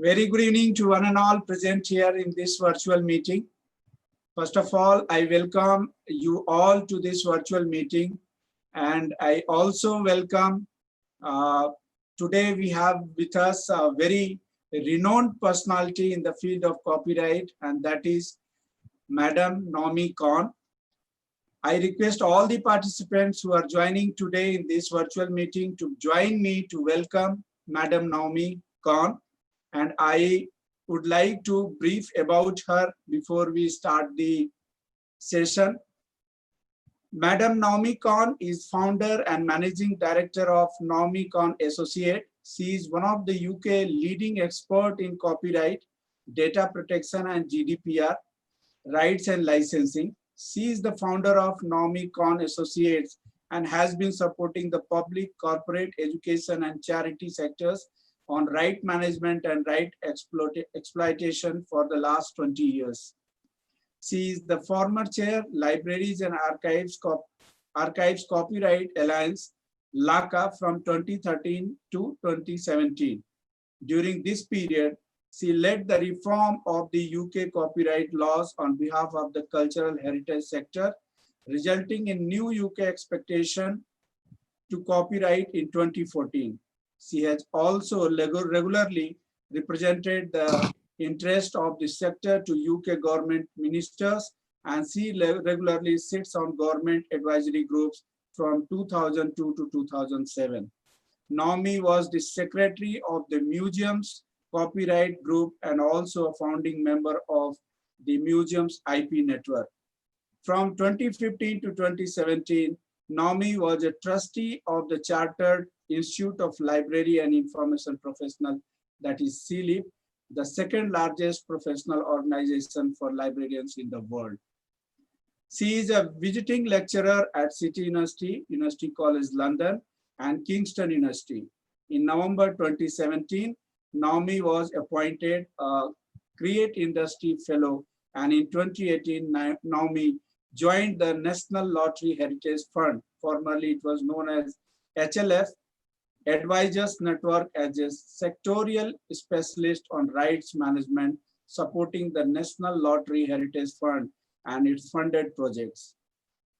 Very good evening to one and all present here in this virtual meeting. First of all, I welcome you all to this virtual meeting, and I also welcome today we have with us a very renowned personality in the field of copyright, and that is Madam Naomi Khan. I request all the participants who are joining today in this virtual meeting to join me to welcome Madam Naomi Khan. And I would like to brief about her before we start the session. Madam Naomi Khan is founder and managing director of Naomi Khan Associate. She is one of the UK leading expert in copyright, data protection and GDPR, rights and licensing. She is the founder of Naomi Khan Associates and has been supporting the public, corporate, education and charity sectors on right management and right exploitation for the last 20 years. She is the former chair, Libraries and Archives Copyright Alliance, LACA, from 2013 to 2017. During this period, she led the reform of the UK copyright laws on behalf of the cultural heritage sector, resulting in new UK expectation to copyright in 2014. She has also regularly represented the interest of the sector to UK government ministers, and she regularly sits on government advisory groups from 2002 to 2007. Naomi was the secretary of the Museums Copyright Group and also a founding member of the Museums IP network. From 2015 to 2017, Naomi was a trustee of the Chartered Institute of Library and Information Professional, that is CLIP, the second largest professional organization for librarians in the world. She is a visiting lecturer at City University, University College London, and Kingston University. In November 2017, Naomi was appointed a Create Industry Fellow, and in 2018, Naomi joined the National Lottery Heritage Fund, formerly it was known as HLF, Advisors Network, as a sectorial specialist on rights management, supporting the National Lottery Heritage Fund and its funded projects.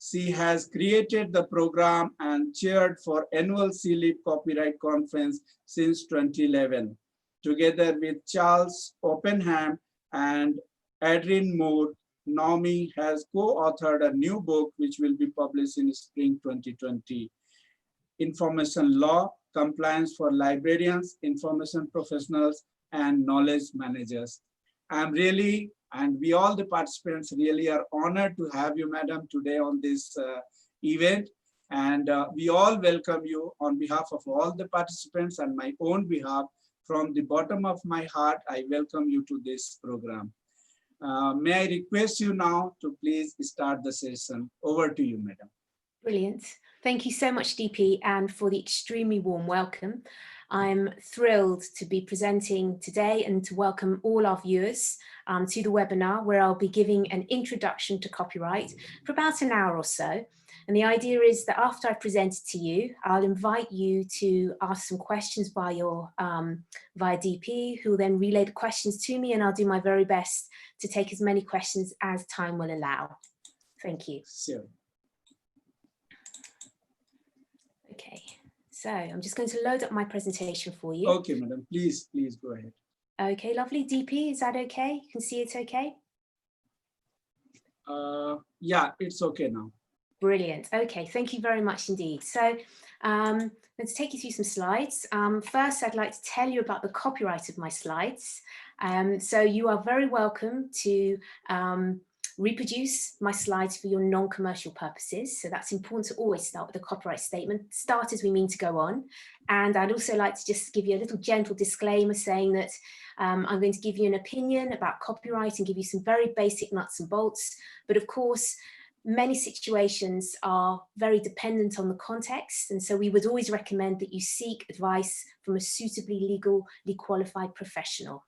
She has created the program and chaired for annual CLIP Copyright Conference since 2011. Together with Charles Oppenheim and Adrian Moore, Naomi has co-authored a new book which will be published in spring 2020. Information Law, Compliance for Librarians, Information Professionals, and Knowledge Managers. I'm really, and we all the participants really are honored to have you, madam, today on this event. And we all welcome you on behalf of all the participants and my own behalf. From the bottom of my heart, I welcome you to this program. May I request you now to please start the session. Over to you, madam. Brilliant. Thank you so much, DP, and for the extremely warm welcome. I'm thrilled to be presenting today and to welcome all our viewers to the webinar, where I'll be giving an introduction to copyright for about an hour or so. And the idea is that after I present it to you, I'll invite you to ask some questions via DP, who will then relay the questions to me, and I'll do my very best to take as many questions as time will allow. Thank you. Sure. Okay, so I'm just going to load up my presentation for you. Okay, madam, please go ahead. Okay, lovely. DP, is that okay? You can see it okay? Yeah, it's okay now. Brilliant. Okay, thank you very much indeed. So let's take you through some slides. First, I'd like to tell you about the copyright of my slides. So you are very welcome to reproduce my slides for your non-commercial purposes. So that's important to always start with a copyright statement. Start as we mean to go on. And I'd also like to just give you a little gentle disclaimer saying that I'm going to give you an opinion about copyright and give you some very basic nuts and bolts. But of course, many situations are very dependent on the context, and so we would always recommend that you seek advice from a suitably legally qualified professional.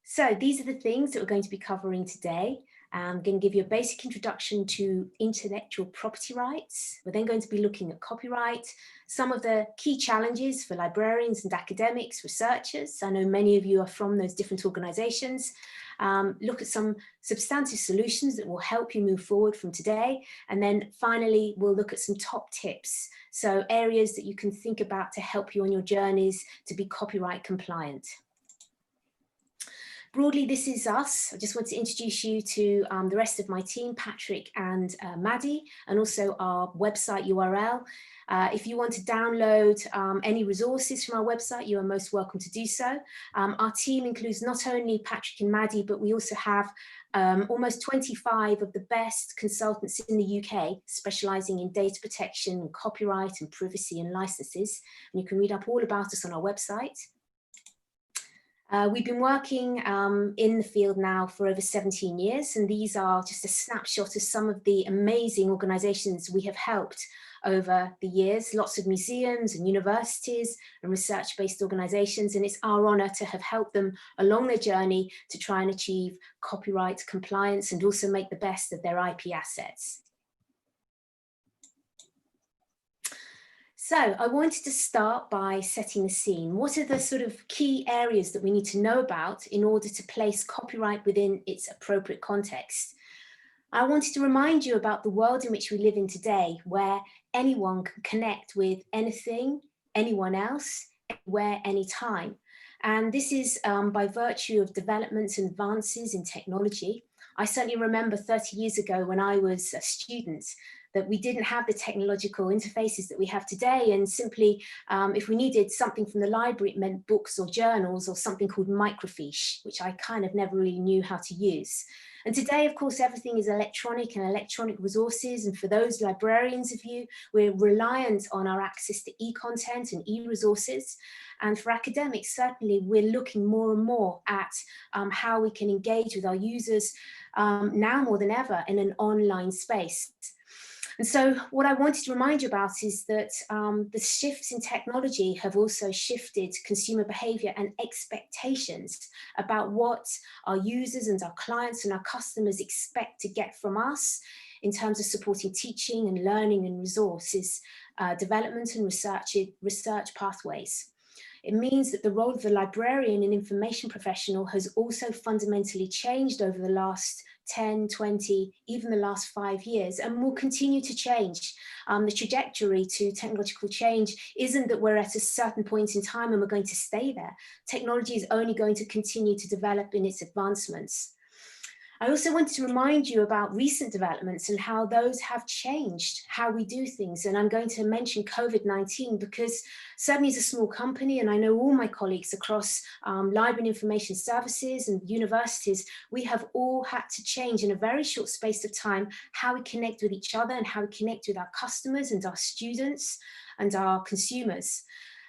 So these are the things that we're going to be covering today. I'm going to give you a basic introduction to intellectual property rights. We're then going to be looking at copyright, some of the key challenges for librarians and academics, researchers. I know many of you are from those different organizations. Look at some substantive solutions that will help you move forward from today. And then finally, we'll look at some top tips. So areas that you can think about to help you on your journeys to be copyright compliant. Broadly, this is us. I just want to introduce you to the rest of my team, Patrick and Maddie, and also our website URL. If you want to download any resources from our website, you are most welcome to do so. Our team includes not only Patrick and Maddie, but we also have almost 25 of the best consultants in the UK, specializing in data protection, and copyright and privacy and licenses. And you can read up all about us on our website. We've been working in the field now for over 17 years, and these are just a snapshot of some of the amazing organizations we have helped over the years, lots of museums and universities and research-based organizations, and it's our honor to have helped them along their journey to try and achieve copyright compliance and also make the best of their IP assets. So I wanted to start by setting the scene. What are the sort of key areas that we need to know about in order to place copyright within its appropriate context? I wanted to remind you about the world in which we live in today, where anyone can connect with anything, anyone else, anywhere, anytime. And this is by virtue of developments and advances in technology. I certainly remember 30 years ago when I was a student, that we didn't have the technological interfaces that we have today, and simply if we needed something from the library, it meant books or journals or something called microfiche, which I kind of never really knew how to use. And today, of course, everything is electronic and electronic resources, and for those librarians of you, we're reliant on our access to e-content and e-resources. And for academics, certainly we're looking more and more at how we can engage with our users now more than ever in an online space. And so what I wanted to remind you about is that the shifts in technology have also shifted consumer behavior and expectations about what our users and our clients and our customers expect to get from us in terms of supporting teaching and learning and resources, development and research pathways. It means that the role of the librarian and information professional has also fundamentally changed over the last 10, 20, even the last 5 years, and will continue to change. The trajectory to technological change isn't that we're at a certain point in time and we're going to stay there. Technology is only going to continue to develop in its advancements. I also wanted to remind you about recent developments and how those have changed how we do things. And I'm going to mention COVID-19 because certainly as a small company, and I know all my colleagues across library and information services and universities, we have all had to change in a very short space of time how we connect with each other and how we connect with our customers and our students and our consumers.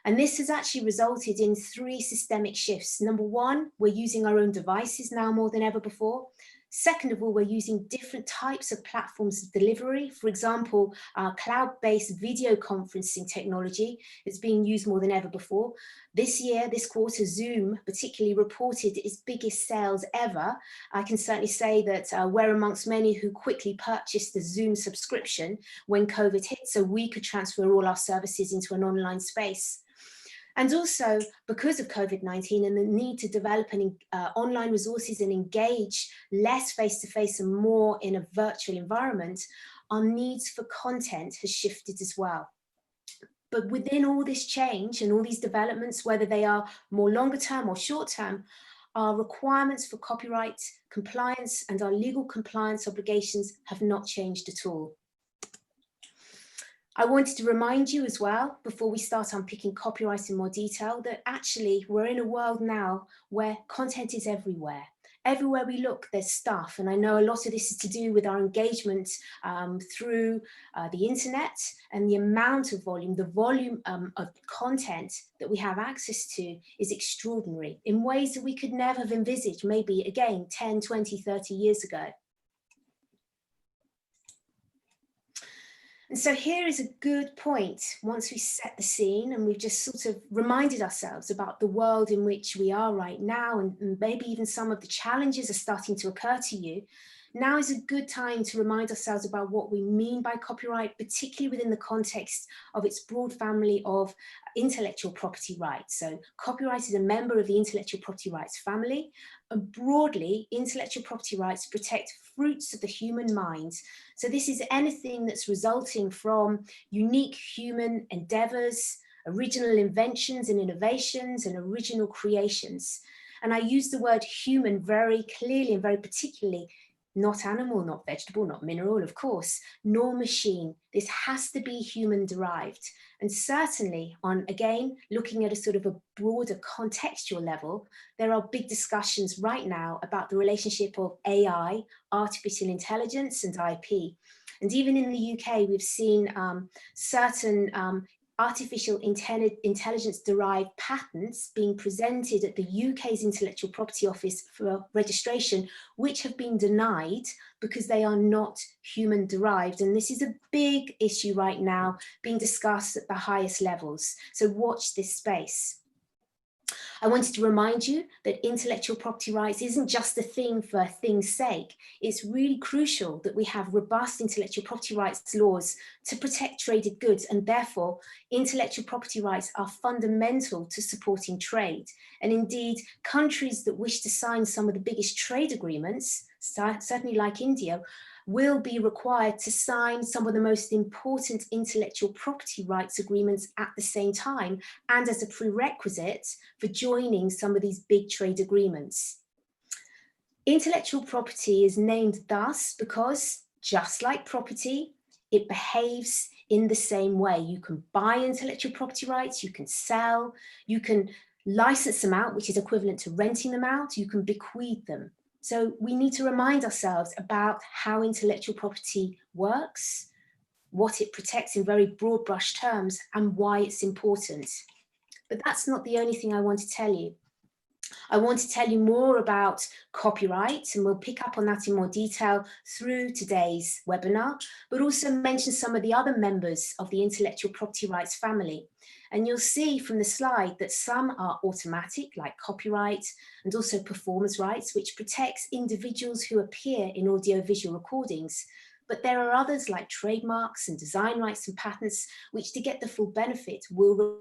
And this has actually resulted in 3 systemic shifts. Number 1, we're using our own devices now more than ever before. Second of all, we're using different types of platforms of delivery. For example, cloud-based video conferencing technology is being used more than ever before. This year, this quarter, Zoom particularly reported its biggest sales ever. I can certainly say that we're amongst many who quickly purchased the Zoom subscription when COVID hit, so we could transfer all our services into an online space. And also, because of COVID-19 and the need to develop online resources and engage less face-to-face and more in a virtual environment, our needs for content has shifted as well. But within all this change and all these developments, whether they are more longer term or short term, our requirements for copyright compliance and our legal compliance obligations have not changed at all. I wanted to remind you as well, before we start unpicking copyright in more detail, that actually we're in a world now where content is everywhere. Everywhere we look, there's stuff. And I know a lot of this is to do with our engagement through the internet and the amount of volume, the volume of content that we have access to is extraordinary in ways that we could never have envisaged, maybe again, 10, 20, 30 years ago. And so here is a good point, once we set the scene and we've just sort of reminded ourselves about the world in which we are right now, and maybe even some of the challenges are starting to occur to you. now is a good time to remind ourselves about what we mean by copyright, particularly within the context of its broad family of intellectual property rights. So copyright is a member of the intellectual property rights family, and broadly, intellectual property rights protect fruits of the human mind. So this is anything that's resulting from unique human endeavors, original inventions and innovations, and original creations. And I use the word human very clearly and very particularly, not animal, not vegetable, not mineral, of course, nor machine. This has to be human derived. And certainly on, again, looking at a sort of a broader contextual level, there are big discussions right now about the relationship of AI, artificial intelligence, and IP. And even in the UK, we've seen certain artificial intelligence derived patents being presented at the UK's Intellectual Property Office for registration, which have been denied because they are not human derived. And this is a big issue right now being discussed at the highest levels. So watch this space. I wanted to remind you that intellectual property rights isn't just a thing for a thing's sake. It's really crucial that we have robust intellectual property rights laws to protect traded goods, and therefore intellectual property rights are fundamental to supporting trade. And indeed, countries that wish to sign some of the biggest trade agreements, certainly like India, will be required to sign some of the most important intellectual property rights agreements at the same time, and as a prerequisite for joining some of these big trade agreements. Intellectual property is named thus because, just like property, it behaves in the same way. You can buy intellectual property rights, you can sell, you can license them out, which is equivalent to renting them out, you can bequeath them. So we need to remind ourselves about how intellectual property works, what it protects in very broad brush terms, and why it's important. But that's not the only thing I want to tell you. I want to tell you more about copyright, and we'll pick up on that in more detail through today's webinar, but also mention some of the other members of the intellectual property rights family. And you'll see from the slide that some are automatic, like copyright, and also performance rights, which protects individuals who appear in audiovisual recordings. But there are others like trademarks and design rights and patents, which to get the full benefit will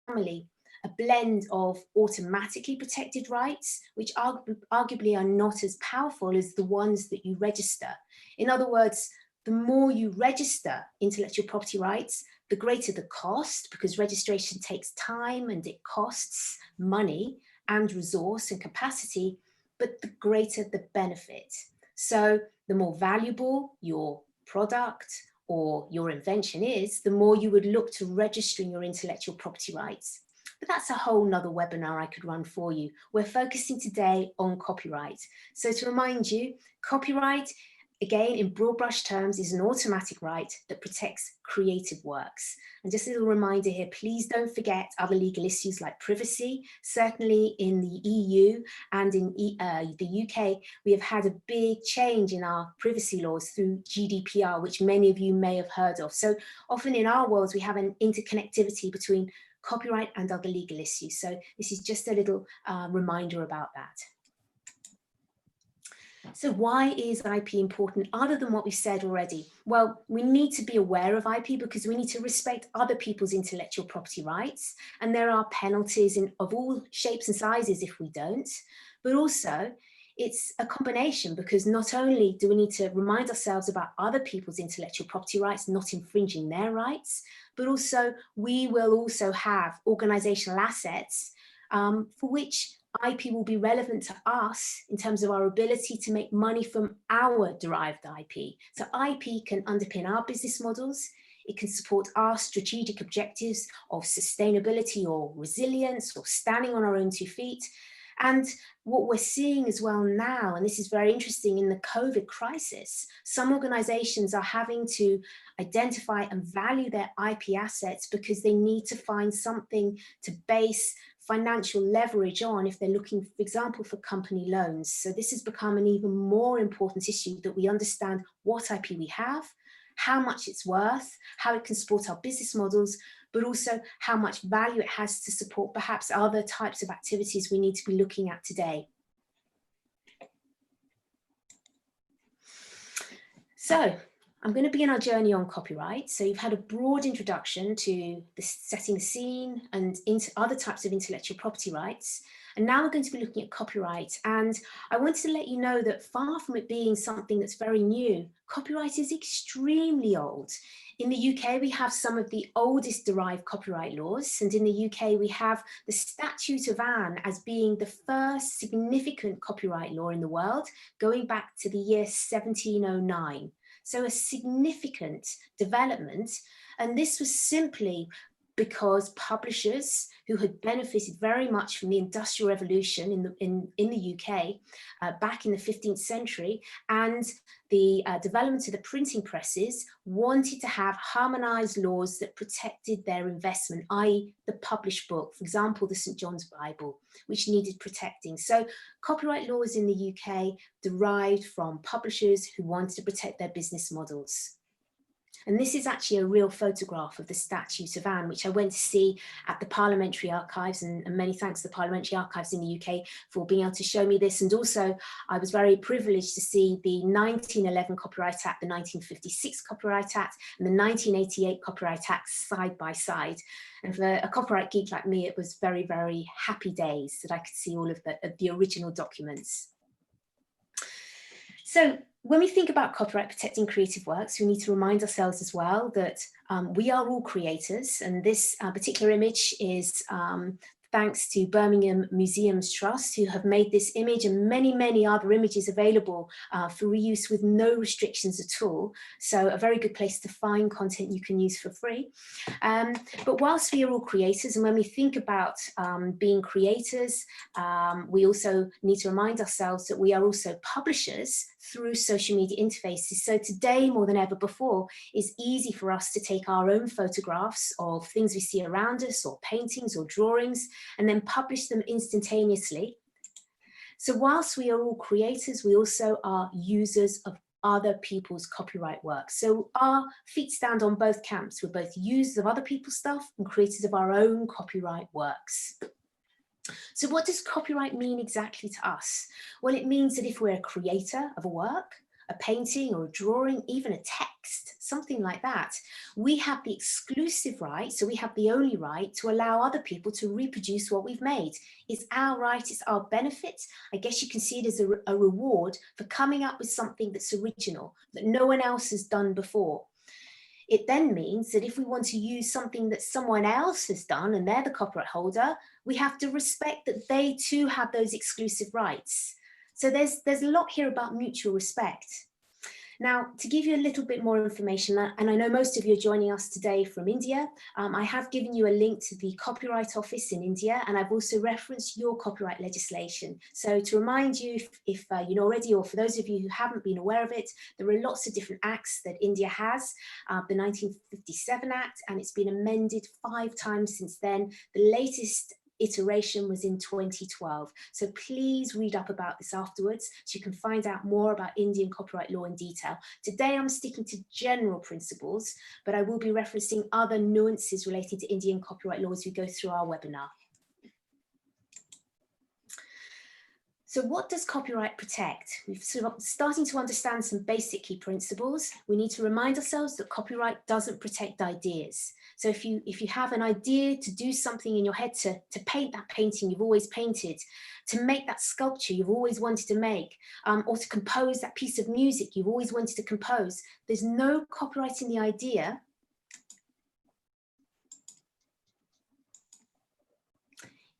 family, a blend of automatically protected rights, which arguably are not as powerful as the ones that you register. In other words, the more you register intellectual property rights, the greater the cost, because registration takes time and it costs money and resource and capacity, but the greater the benefit. So the more valuable your product or your invention is, the more you would look to registering your intellectual property rights. But that's a whole nother webinar I could run for you. We're focusing today on copyright. So to remind you, copyright, again, in broad brush terms, is an automatic right that protects creative works. And just a little reminder here, please don't forget other legal issues like privacy. Certainly in the EU and in the UK, we have had a big change in our privacy laws through GDPR, which many of you may have heard of. So often in our worlds, we have an interconnectivity between copyright and other legal issues. So this is just a little reminder about that. So why is IP important other than what we said already? Well, we need to be aware of IP because we need to respect other people's intellectual property rights. And there are penalties of all shapes and sizes if we don't. But also, it's a combination because not only do we need to remind ourselves about other people's intellectual property rights, not infringing their rights, but also we will also have organizational assets for which IP will be relevant to us in terms of our ability to make money from our derived IP. So IP can underpin our business models. It can support our strategic objectives of sustainability or resilience or standing on our own 2 feet. And what we're seeing as well now, and this is very interesting in the COVID crisis, some organizations are having to identify and value their IP assets because they need to find something to base financial leverage on if they're looking, for example, for company loans. So this has become an even more important issue that we understand what IP we have, how much it's worth, how it can support our business models, but also how much value it has to support perhaps other types of activities we need to be looking at today. So I'm going to begin our journey on copyright. So you've had a broad introduction to setting the scene and into other types of intellectual property rights. And now we're going to be looking at copyright. And I wanted to let you know that far from it being something that's very new, copyright is extremely old. In the UK, we have some of the oldest derived copyright laws. And in the UK, we have the Statute of Anne as being the first significant copyright law in the world, going back to the year 1709. So a significant development. And this was simply because publishers who had benefited very much from the Industrial Revolution in the UK back in the 15th century and the development of the printing presses wanted to have harmonized laws that protected their investment, i.e. the published book, for example, the St. John's Bible, which needed protecting. So copyright laws in the UK derived from publishers who wanted to protect their business models. And this is actually a real photograph of the Statute of Anne, which I went to see at the Parliamentary Archives, and many thanks to the Parliamentary Archives in the UK for being able to show me this. And also, I was very privileged to see the 1911 Copyright Act, the 1956 Copyright Act, and the 1988 Copyright Act side by side. And for a copyright geek like me, it was very, very happy days that I could see all of the original documents. So when we think about copyright protecting creative works, we need to remind ourselves as well that we are all creators, and this particular image is thanks to Birmingham Museums Trust, who have made this image and many, many other images available for reuse with no restrictions at all. So a very good place to find content you can use for free. But whilst we are all creators, and when we think about being creators, we also need to remind ourselves that we are also publishers through social media interfaces. So today, more than ever before, it's easy for us to take our own photographs of things we see around us, or paintings or drawings, and then publish them instantaneously. So whilst we are all creators, we also are users of other people's copyright work. So our feet stand on both camps. We're both users of other people's stuff and creators of our own copyright works. So what does copyright mean exactly to us? Well, it means that if we're a creator of a work, a painting or a drawing, even a text, something like that, we have the exclusive right, so we have the only right to allow other people to reproduce what we've made. It's our right, it's our benefit. I guess you can see it as a reward for coming up with something that's original, that no one else has done before. It then means that if we want to use something that someone else has done and they're the copyright holder, we have to respect that they too have those exclusive rights. So there's a lot here about mutual respect. Now, to give you a little bit more information, and I know most of you are joining us today from India, I have given you a link to the Copyright Office in India, and I've also referenced your copyright legislation. So to remind you, if you know already, or for those of you who haven't been aware of it, there are lots of different acts that India has. The 1957 Act, and it's been amended 5 times since then. The latest iteration was in 2012. So please read up about this afterwards so you can find out more about Indian copyright law in detail. Today I'm sticking to general principles, but I will be referencing other nuances relating to Indian copyright law as we go through our webinar. So what does copyright protect? We've sort of starting to understand some basic key principles. We need to remind ourselves that copyright doesn't protect ideas. So if you have an idea to do something in your head, to paint that painting you've always painted, to make that sculpture you've always wanted to make, or to compose that piece of music you've always wanted to compose, there's no copyright in the idea.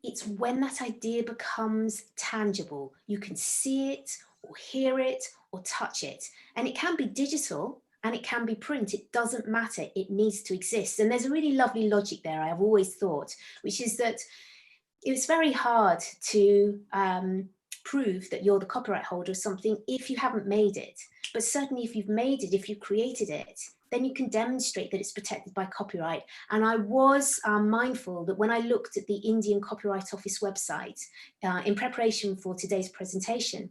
It's when that idea becomes tangible. You can see it or hear it or touch it. And it can be digital and it can be print. It doesn't matter. It needs to exist. And there's a really lovely logic there, I've always thought, which is that it's very hard to prove that you're the copyright holder of something if you haven't made it. But certainly if you've made it, if you've created it, then you can demonstrate that it's protected by copyright. And I was mindful that when I looked at the Indian Copyright Office website in preparation for today's presentation,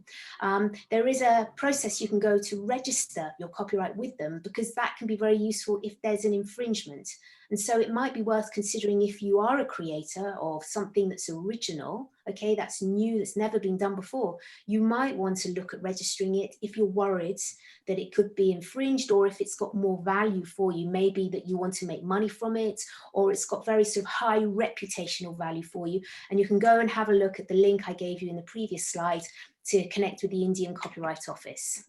there is a process you can go to register your copyright with them, because that can be very useful if there's an infringement. And so it might be worth considering, if you are a creator of something that's original, okay, that's new, that's never been done before, you might want to look at registering it if you're worried that it could be infringed, or if it's got more value for you, maybe that you want to make money from it, or it's got very sort of high reputational value for you. And you can go and have a look at the link I gave you in the previous slide to connect with the Indian Copyright Office.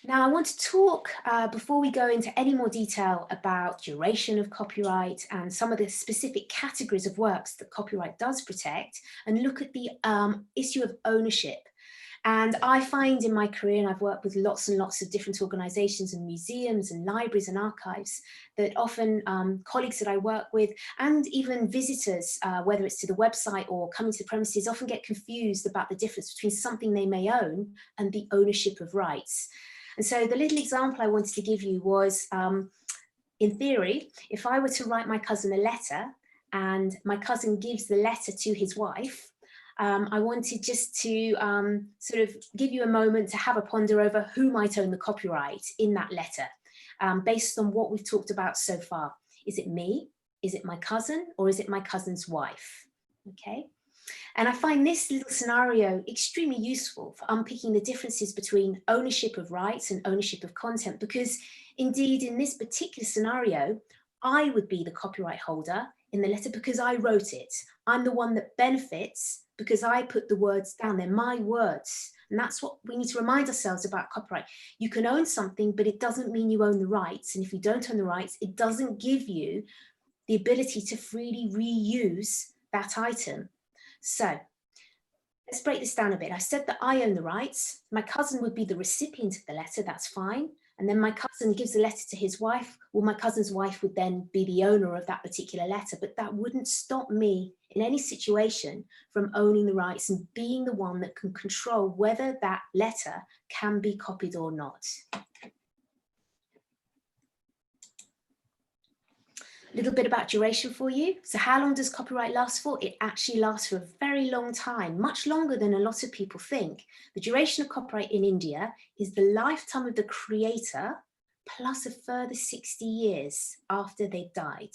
Now, I want to talk, before we go into any more detail, about duration of copyright and some of the specific categories of works that copyright does protect, and look at the issue of ownership. And I find in my career, and I've worked with lots and lots of different organizations and museums and libraries and archives, that often colleagues that I work with, and even visitors, whether it's to the website or coming to the premises, often get confused about the difference between something they may own and the ownership of rights. And so the little example I wanted to give you was, in theory, if I were to write my cousin a letter and my cousin gives the letter to his wife, I wanted just to sort of give you a moment to have a ponder over who might own the copyright in that letter, based on what we've talked about so far. Is it me? Is it my cousin? Or is it my cousin's wife? Okay. And I find this little scenario extremely useful for unpicking the differences between ownership of rights and ownership of content, because indeed in this particular scenario, I would be the copyright holder in the letter because I wrote it. I'm the one that benefits because I put the words down. They're my words. And that's what we need to remind ourselves about copyright. You can own something, but it doesn't mean you own the rights. And if you don't own the rights, it doesn't give you the ability to freely reuse that item. So let's break this down a bit. I said that I own the rights. My cousin would be the recipient of the letter, that's fine. And then my cousin gives the letter to his wife. Well, my cousin's wife would then be the owner of that particular letter, but that wouldn't stop me in any situation from owning the rights and being the one that can control whether that letter can be copied or not. A little bit about duration for you. So how long does copyright last for? It actually lasts for a very long time, much longer than a lot of people think. The duration of copyright in India is the lifetime of the creator plus a further 60 years after they've died.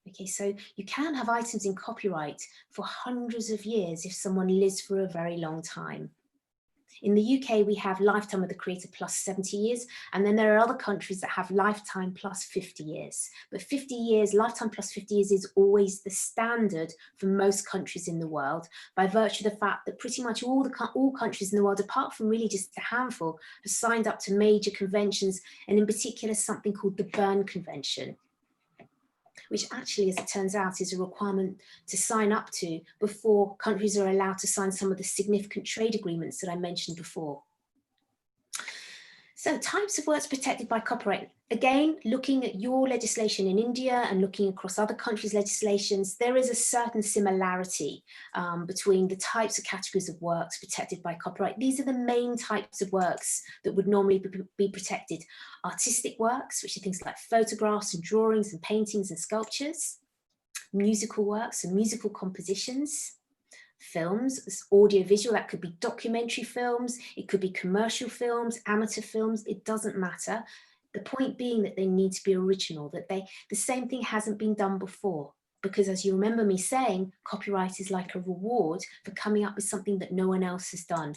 Okay, so you can have items in copyright for hundreds of years if someone lives for a very long time. In the UK, we have lifetime of the creator plus 70 years, and then there are other countries that have lifetime plus 50 years. But 50 years, lifetime plus 50 years is always the standard for most countries in the world, by virtue of the fact that pretty much all countries in the world, apart from really just a handful, have signed up to major conventions, and in particular something called the Berne Convention, which actually, as it turns out, is a requirement to sign up to before countries are allowed to sign some of the significant trade agreements that I mentioned before. So types of works protected by copyright. Again, looking at your legislation in India and looking across other countries' legislations, there is a certain similarity between the types of categories of works protected by copyright. These are the main types of works that would normally be protected. Artistic works, which are things like photographs and drawings and paintings and sculptures. Musical works and musical compositions. Films, audiovisual, that could be documentary films, it could be commercial films, amateur films, it doesn't matter. The point being that they need to be original, that the same thing hasn't been done before. Because as you remember me saying, copyright is like a reward for coming up with something that no one else has done.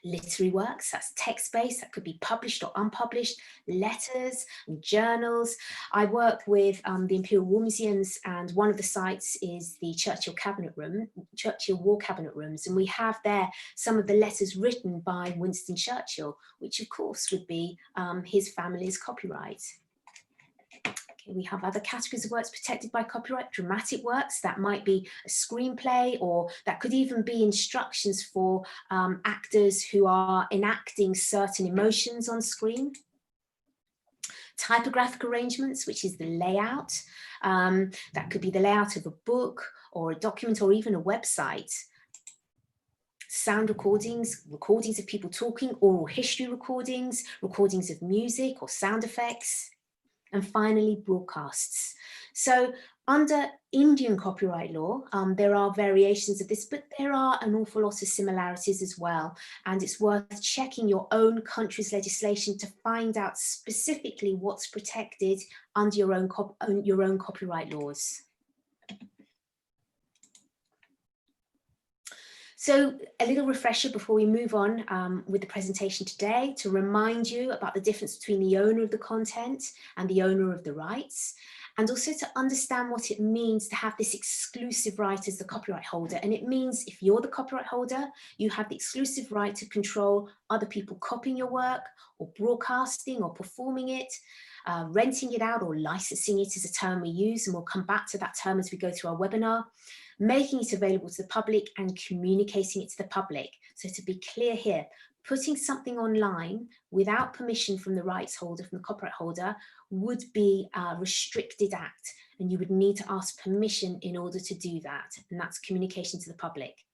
Literary works, that's text-based, that could be published or unpublished, letters and journals. I work with the Imperial War Museums, and one of the sites is the Churchill War Cabinet Rooms, and we have there some of the letters written by Winston Churchill, which of course would be his family's copyright. We have other categories of works protected by copyright. Dramatic works, that might be a screenplay, or that could even be instructions for actors who are enacting certain emotions on screen. Typographic arrangements, which is the layout. That could be the layout of a book or a document or even a website. sound recordings, recordings of people talking, oral history recordings, recordings of music or sound effects, and finally broadcasts. So under Indian copyright law, there are variations of this, but there are an awful lot of similarities as well. And it's worth checking your own country's legislation to find out specifically what's protected under your own copyright laws. So a little refresher before we move on with the presentation today, to remind you about the difference between the owner of the content and the owner of the rights, and also to understand what it means to have this exclusive right as the copyright holder. And it means if you're the copyright holder, you have the exclusive right to control other people copying your work or broadcasting or performing it, renting it out or licensing it is a term we use, and we'll come back to that term as we go through our webinar, making it available to the public and communicating it to the public. So to be clear here, putting something online without permission from the rights holder, from the copyright holder, would be a restricted act, and you would need to ask permission in order to do that, and that's communication to the public.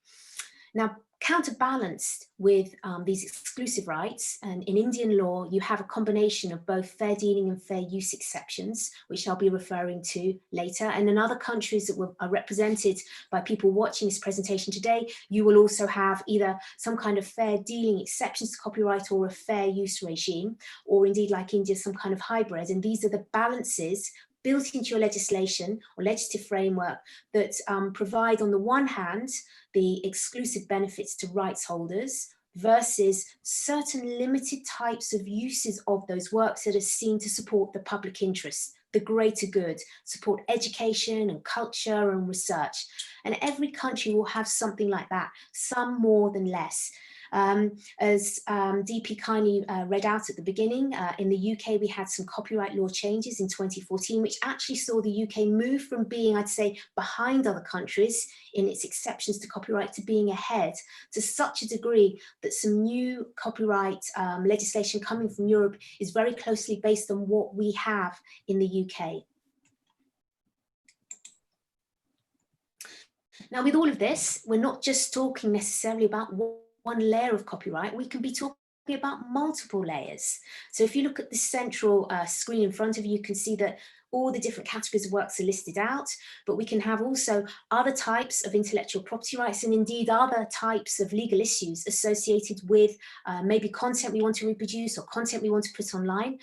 Now, counterbalanced with these exclusive rights, and in Indian law, you have a combination of both fair dealing and fair use exceptions, which I'll be referring to later. And in other countries that are represented by people watching this presentation today, you will also have either some kind of fair dealing exceptions to copyright or a fair use regime, or indeed like India, some kind of hybrid. And these are the balances built into your legislation or legislative framework that provide, on the one hand, the exclusive benefits to rights holders versus certain limited types of uses of those works that are seen to support the public interest, the greater good, support education and culture and research. And every country will have something like that, some more than less. As DP kindly read out at the beginning, in the UK we had some copyright law changes in 2014, which actually saw the UK move from being, I'd say, behind other countries in its exceptions to copyright to being ahead, to such a degree that some new copyright legislation coming from Europe is very closely based on what we have in the UK. Now, with all of this, we're not just talking necessarily about one layer of copyright, we can be talking about multiple layers. So if you look at the central screen in front of you, you can see that all the different categories of works are listed out, but we can have also other types of intellectual property rights and indeed other types of legal issues associated with maybe content we want to reproduce or content we want to put online.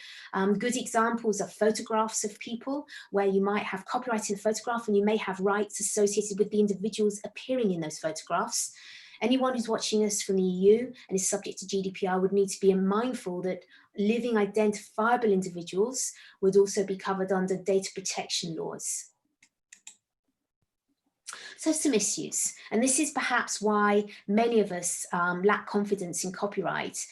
Good examples are photographs of people, where you might have copyright in a photograph and you may have rights associated with the individuals appearing in those photographs. Anyone who's watching us from the EU and is subject to GDPR would need to be mindful that living identifiable individuals would also be covered under data protection laws. So some issues, and this is perhaps why many of us lack confidence in copyright.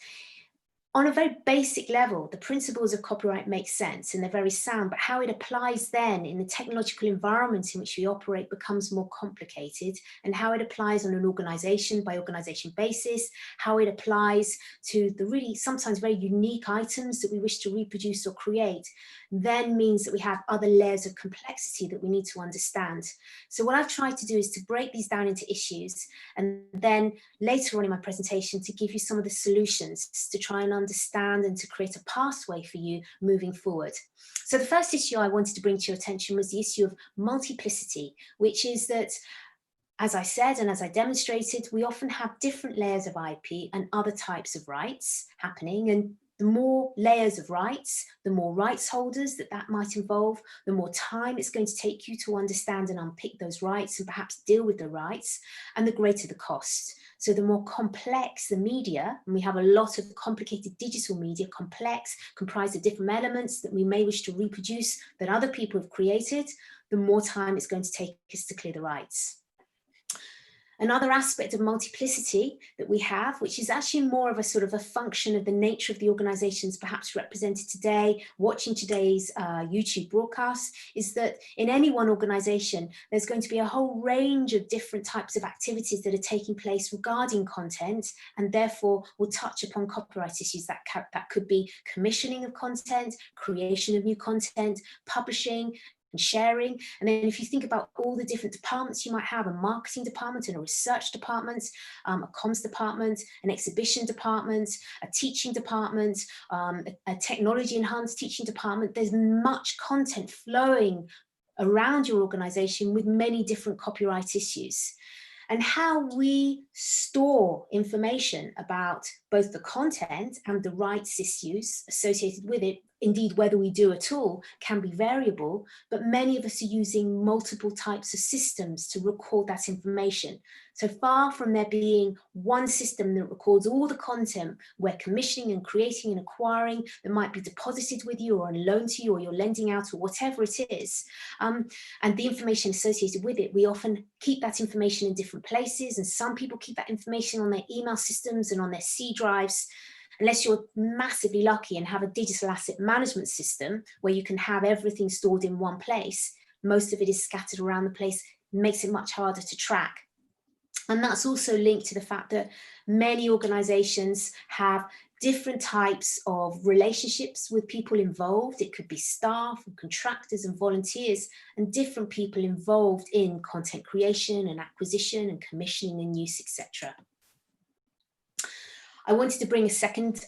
On a very basic level, the principles of copyright make sense and they're very sound, but how it applies then in the technological environment in which we operate becomes more complicated, and how it applies on an organization by organization basis, how it applies to the really sometimes very unique items that we wish to reproduce or create, then means that we have other layers of complexity that we need to understand. So what I've tried to do is to break these down into issues, and then later on in my presentation to give you some of the solutions to try and understand and to create a pathway for you moving forward. So the first issue I wanted to bring to your attention was the issue of multiplicity, which is that, as I said and as I demonstrated, we often have different layers of IP and other types of rights happening, and the more layers of rights, the more rights holders that might involve, the more time it's going to take you to understand and unpick those rights and perhaps deal with the rights, and the greater the cost. So the more complex the media, and we have a lot of complicated digital media, complex, comprised of different elements that we may wish to reproduce that other people have created, the more time it's going to take us to clear the rights. Another aspect of multiplicity that we have, which is actually more of a sort of a function of the nature of the organizations perhaps represented today, watching today's YouTube broadcast, is that in any one organization, there's going to be a whole range of different types of activities that are taking place regarding content, and therefore will touch upon copyright issues. That could be commissioning of content, creation of new content, publishing, and sharing. And then if you think about all the different departments you might have, a marketing department and a research department, a comms department, an exhibition department, a teaching department, a technology enhanced teaching department, there's much content flowing around your organization with many different copyright issues. And how we store information about both the content and the rights issues associated with it, indeed whether we do at all, can be variable, but many of us are using multiple types of systems to record that information. So far from there being one system that records all the content we're commissioning and creating and acquiring that might be deposited with you or on loan to you or you're lending out or whatever it is, and the information associated with it, we often keep that information in different places, and some people keep that information on their email systems and on their C drives. Unless you're massively lucky and have a digital asset management system where you can have everything stored in one place, most of it is scattered around the place, makes it much harder to track. And that's also linked to the fact that many organizations have different types of relationships with people involved. It could be staff and contractors and volunteers and different people involved in content creation and acquisition and commissioning and use, etc. I wanted to bring a second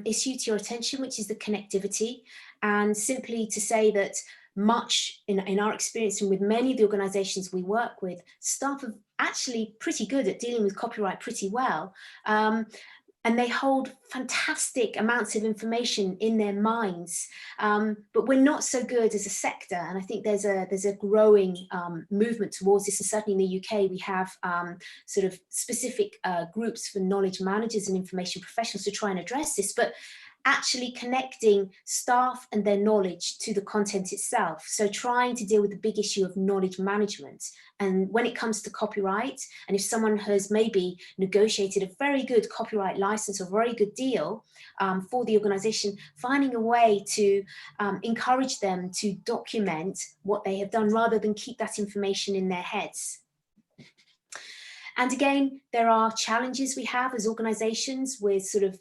issue to your attention, which is the connectivity, and simply to say that much in our experience and with many of the organizations we work with, staff are actually pretty good at dealing with copyright pretty well. And they hold fantastic amounts of information in their minds, but we're not so good as a sector. And I think there's a growing movement towards this. And certainly in the UK, we have sort of specific groups for knowledge managers and information professionals to try and address this. But actually connecting staff and their knowledge to the content itself. So trying to deal with the big issue of knowledge management. And when it comes to copyright, and if someone has maybe negotiated a very good copyright license or a very good deal for the organization, finding a way to encourage them to document what they have done rather than keep that information in their heads. And again, there are challenges we have as organizations with sort of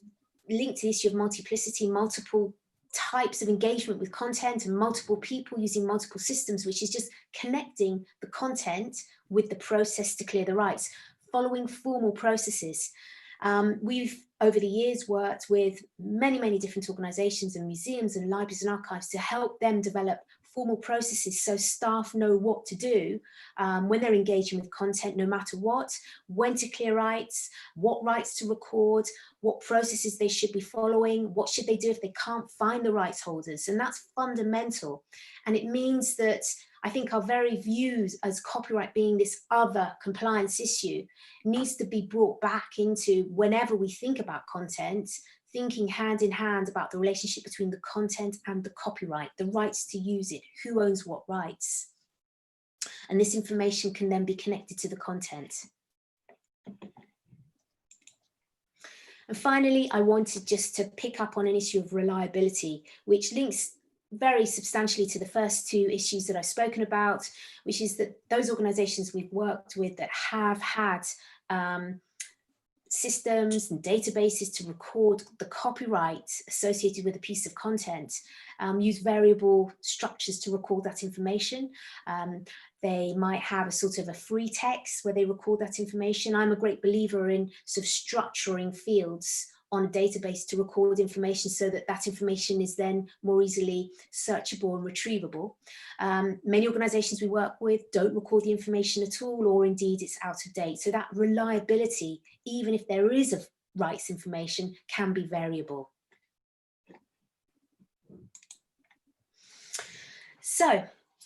linked to the issue of multiplicity, multiple types of engagement with content and multiple people using multiple systems, which is just connecting the content with the process to clear the rights, following formal processes. We've over the years worked with many different organizations and museums and libraries and archives to help them develop formal processes so staff know what to do when they're engaging with content, no matter what, when to clear rights, what rights to record, what processes they should be following, what should they do if they can't find the rights holders. And that's fundamental. And it means that I think our very views as copyright being this other compliance issue needs to be brought back into whenever we think about content, thinking hand in hand about the relationship between the content and the copyright, the rights to use it, who owns what rights. And this information can then be connected to the content. And finally, I wanted just to pick up on an issue of reliability, which links very substantially to the first two issues that I've spoken about, which is that those organizations we've worked with that have had systems and databases to record the copyright associated with a piece of content, use variable structures to record that information. They might have a sort of a free text where they record that information. I'm a great believer in sort of structuring fields on a database to record information so that that information is then more easily searchable and retrievable. Many organizations we work with don't record the information at all, or indeed it's out of date. So that reliability, even if there is a rights information, can be variable. So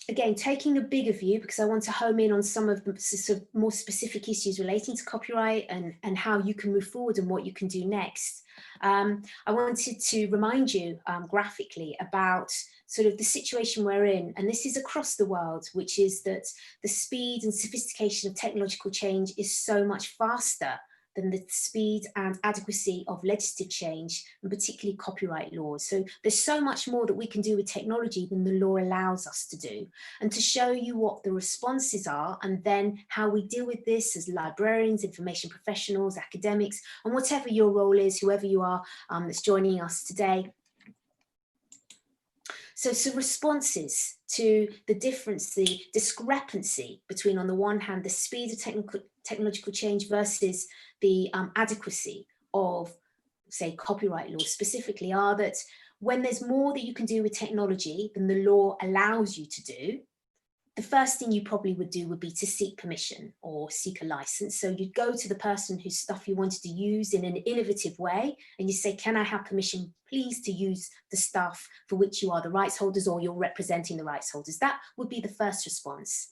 again, taking a bigger view, because I want to home in on some of the sort of more specific issues relating to copyright and how you can move forward and what you can do next. I wanted to remind you graphically about sort of the situation we're in, and this is across the world, which is that the speed and sophistication of technological change is so much faster than the speed and adequacy of legislative change, and particularly copyright laws. So there's so much more that we can do with technology than the law allows us to do. And to show you what the responses are, and then how we deal with this as librarians, information professionals, academics, and whatever your role is, whoever you are that's joining us today. So responses to the difference, the discrepancy between, on the one hand, the speed of technological change versus the adequacy of, say, copyright law specifically, are that when there's more that you can do with technology than the law allows you to do, the first thing you probably would do would be to seek permission or seek a license. So you'd go to the person whose stuff you wanted to use in an innovative way, and you say, can I have permission, please, to use the stuff for which you are the rights holders, or you're representing the rights holders? That would be the first response.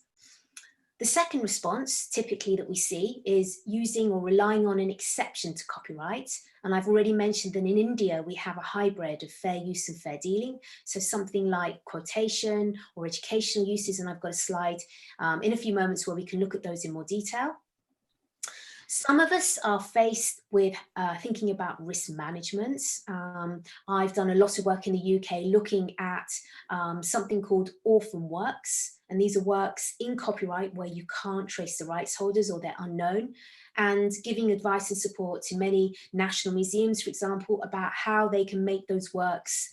The second response, typically, that we see is using or relying on an exception to copyright. And I've already mentioned that in India, we have a hybrid of fair use and fair dealing. So something like quotation or educational uses, and I've got a slide in a few moments where we can look at those in more detail. Some of us are faced with thinking about risk management. I've done a lot of work in the UK looking at something called Orphan Works. And these are works in copyright where you can't trace the rights holders or they're unknown, and giving advice and support to many national museums, for example, about how they can make those works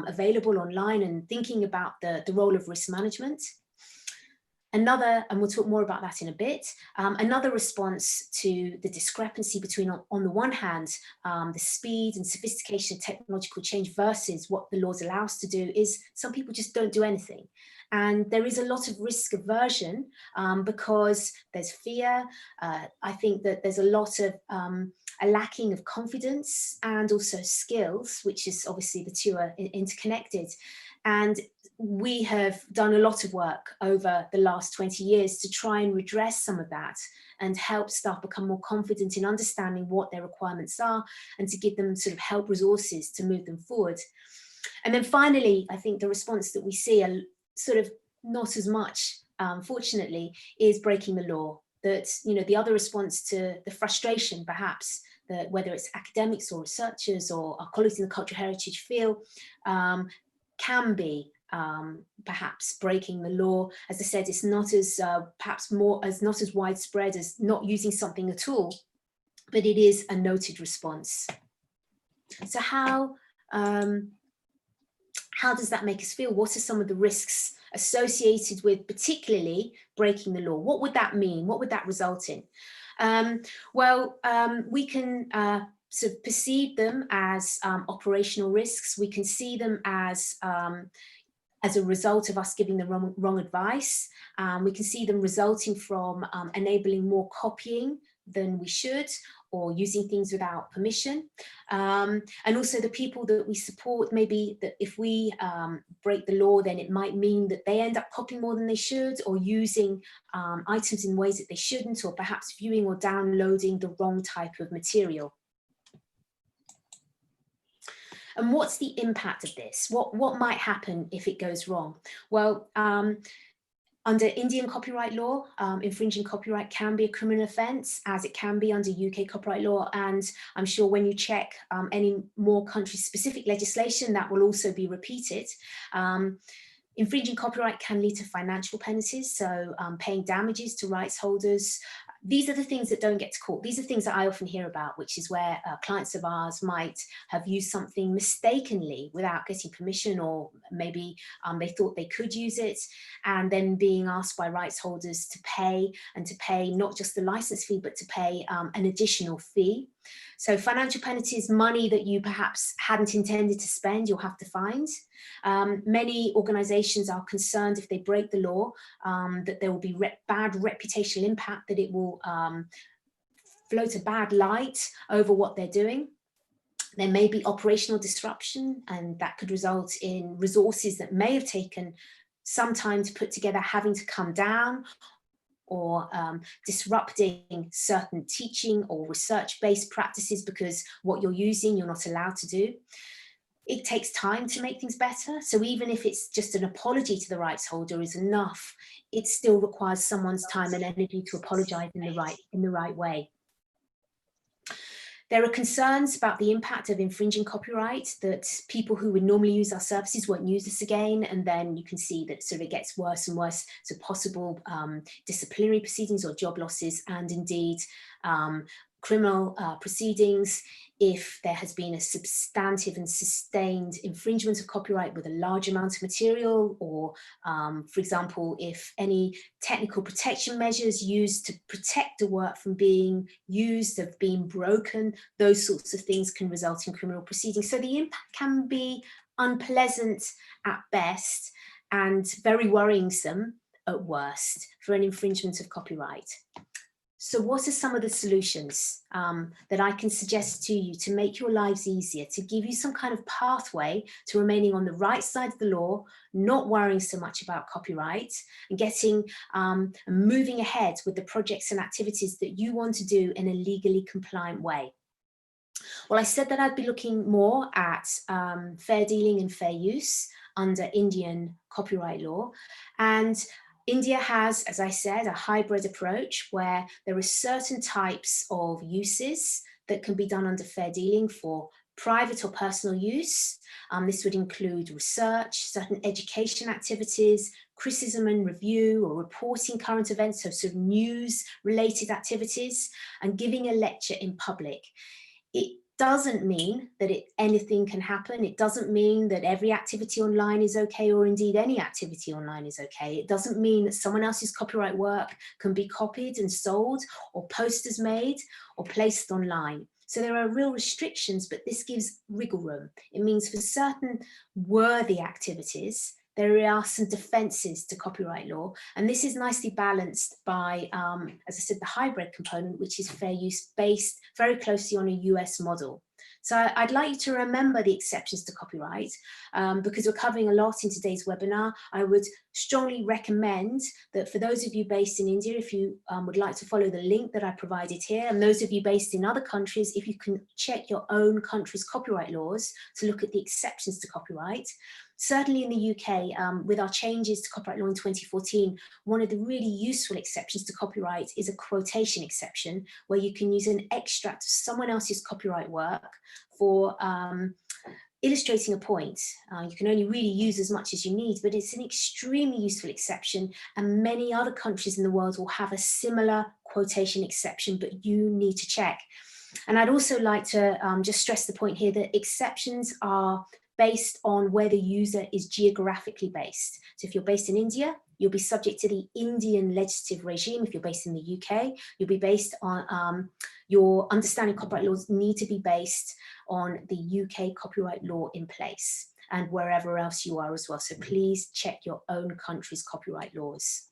available online, and thinking about the role of risk management. Another, and we'll talk more about that in a bit, another response to the discrepancy between, on the one hand, the speed and sophistication of technological change versus what the laws allow us to do, is some people just don't do anything. And there is a lot of risk aversion because there's fear. I think that there's a lot of a lacking of confidence and also skills, which is obviously the two are interconnected. And we have done a lot of work over the last 20 years to try and redress some of that and help staff become more confident in understanding what their requirements are, and to give them sort of help resources to move them forward. And then finally, I think the response that we see are sort of not as much, fortunately, is breaking the law. That, you know, the other response to the frustration, perhaps, that whether it's academics or researchers or our colleagues in the cultural heritage feel, can be perhaps breaking the law. As I said, it's not as not as widespread as not using something at all, but it is a noted response. So how does that make us feel? What are some of the risks associated with particularly breaking the law? What would that mean? What would that result in? We can sort of perceive them as operational risks. We can see them as a result of us giving the wrong advice. We can see them resulting from enabling more copying than we should, or using things without permission. And also the people that we support, maybe that if we break the law, then it might mean that they end up copying more than they should, or using items in ways that they shouldn't, or perhaps viewing or downloading the wrong type of material. And what's the impact of this? What might happen if it goes wrong? Well, under Indian copyright law, infringing copyright can be a criminal offence, as it can be under UK copyright law. And I'm sure when you check any more country-specific legislation, that will also be repeated. Infringing copyright can lead to financial penalties, so paying damages to rights holders. These are the things that don't get to court. These are things that I often hear about, which is where clients of ours might have used something mistakenly without getting permission, or maybe they thought they could use it, and then being asked by rights holders to pay, and to pay not just the license fee, but to pay an additional fee. So financial penalties, money that you perhaps hadn't intended to spend, you'll have to find. Many organisations are concerned if they break the law, that there will be bad reputational impact, that it will float a bad light over what they're doing. There may be operational disruption, and that could result in resources that may have taken some time to put together having to come down, or disrupting certain teaching or research-based practices because what you're using, you're not allowed to do. It takes time to make things better. So even if it's just an apology to the rights holder is enough, it still requires someone's time and energy to apologise in the right way. There are concerns about the impact of infringing copyright, that people who would normally use our services won't use this again, and then you can see that sort of it gets worse and worse, so possible disciplinary proceedings or job losses, and indeed criminal proceedings if there has been a substantive and sustained infringement of copyright with a large amount of material, or for example, if any technical protection measures used to protect the work from being used have been broken. Those sorts of things can result in criminal proceedings. So the impact can be unpleasant at best and very worrisome at worst for an infringement of copyright. So what are some of the solutions that I can suggest to you to make your lives easier, to give you some kind of pathway to remaining on the right side of the law, not worrying so much about copyright, and getting moving ahead with the projects and activities that you want to do in a legally compliant way? Well, I said that I'd be looking more at fair dealing and fair use under Indian copyright law. And India has, as I said, a hybrid approach where there are certain types of uses that can be done under fair dealing for private or personal use. This would include research, certain education activities, criticism and review, or reporting current events, so sort of news-related activities, and giving a lecture in public. It doesn't mean that anything can happen. It doesn't mean that every activity online is okay, or indeed any activity online is okay. It doesn't mean that someone else's copyright work can be copied and sold, or posters made or placed online. So there are real restrictions, but this gives wiggle room. It means for certain worthy activities, there are some defences to copyright law, and this is nicely balanced by, as I said, the hybrid component, which is fair use based very closely on a US model. So I'd like you to remember the exceptions to copyright, because we're covering a lot in today's webinar. I would strongly recommend that for those of you based in India, if you would like to follow the link that I provided here, and those of you based in other countries, if you can check your own country's copyright laws to look at the exceptions to copyright. Certainly in the UK, with our changes to copyright law in 2014, one of the really useful exceptions to copyright is a quotation exception, where you can use an extract of someone else's copyright work for illustrating a point. You can only really use as much as you need, but it's an extremely useful exception, and many other countries in the world will have a similar quotation exception, but you need to check. And I'd also like to just stress the point here that exceptions are based on where the user is geographically based. So if you're based in India, you'll be subject to the Indian legislative regime. If you're based in the UK, you'll be based on, your understanding of copyright laws need to be based on the UK copyright law in place, and wherever else you are as well. So please check your own country's copyright laws.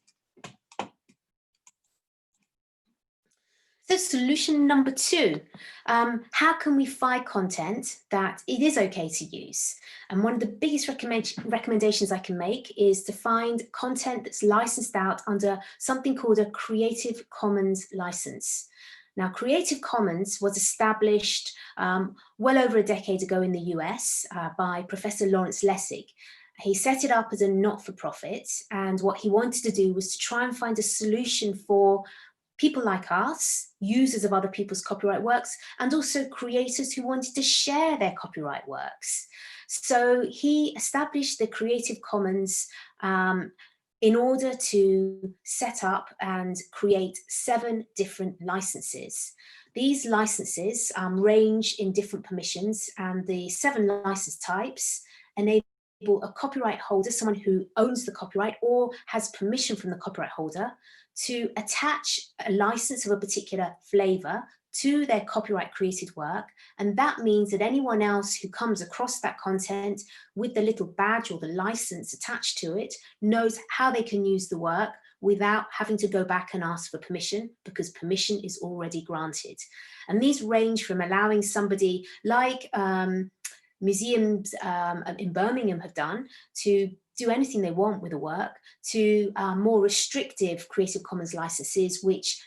So solution number 2, how can we find content that it is okay to use? And one of the biggest recommendations I can make is to find content that's licensed out under something called a Creative Commons license. Now, Creative Commons was established well over a decade ago in the US by Professor Lawrence Lessig. He set it up as a not-for-profit, and what he wanted to do was to try and find a solution for people like us, users of other people's copyright works, and also creators who wanted to share their copyright works. So he established the Creative Commons in order to set up and create 7 different licenses. These licenses range in different permissions, and the 7 license types enable a copyright holder, someone who owns the copyright or has permission from the copyright holder, to attach a license of a particular flavor to their copyright created work. And that means that anyone else who comes across that content with the little badge or the license attached to it knows how they can use the work without having to go back and ask for permission, because permission is already granted. And these range from allowing somebody like museums in Birmingham have done to do anything they want with the work, to more restrictive Creative Commons licenses, which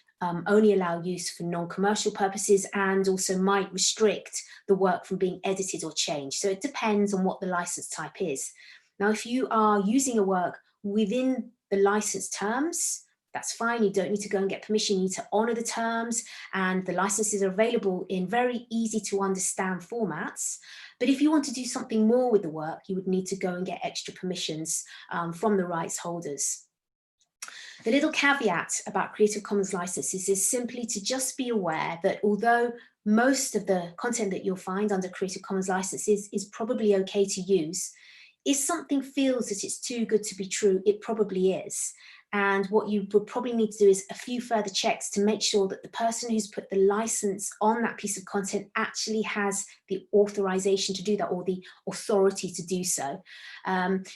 only allow use for non-commercial purposes and also might restrict the work from being edited or changed. So it depends on what the license type is. Now, if you are using a work within the license terms, that's fine. You don't need to go and get permission. You need to honor the terms, and the licenses are available in very easy to understand formats. But if you want to do something more with the work, you would need to go and get extra permissions from the rights holders. The little caveat about Creative Commons licenses is simply to just be aware that although most of the content that you'll find under Creative Commons licenses is probably okay to use, if something feels that it's too good to be true, it probably is. And what you would probably need to do is a few further checks to make sure that the person who's put the license on that piece of content actually has the authorization to do that, or the authority to do so.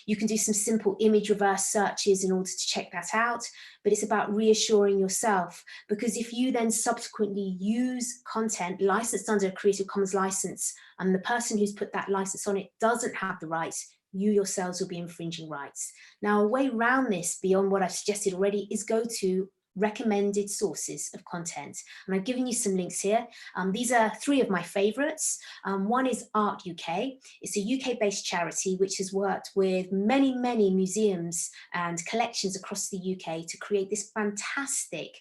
You can do some simple image reverse searches in order to check that out, but it's about reassuring yourself, because if you then subsequently use content licensed under a Creative Commons license and the person who's put that license on it doesn't have the rights, you yourselves will be infringing rights. Now, a way around this, beyond what I've suggested already, is go to recommended sources of content. And I've given you some links here. These are 3 of my favorites. One is Art UK. It's a UK-based charity which has worked with many, many museums and collections across the UK to create this fantastic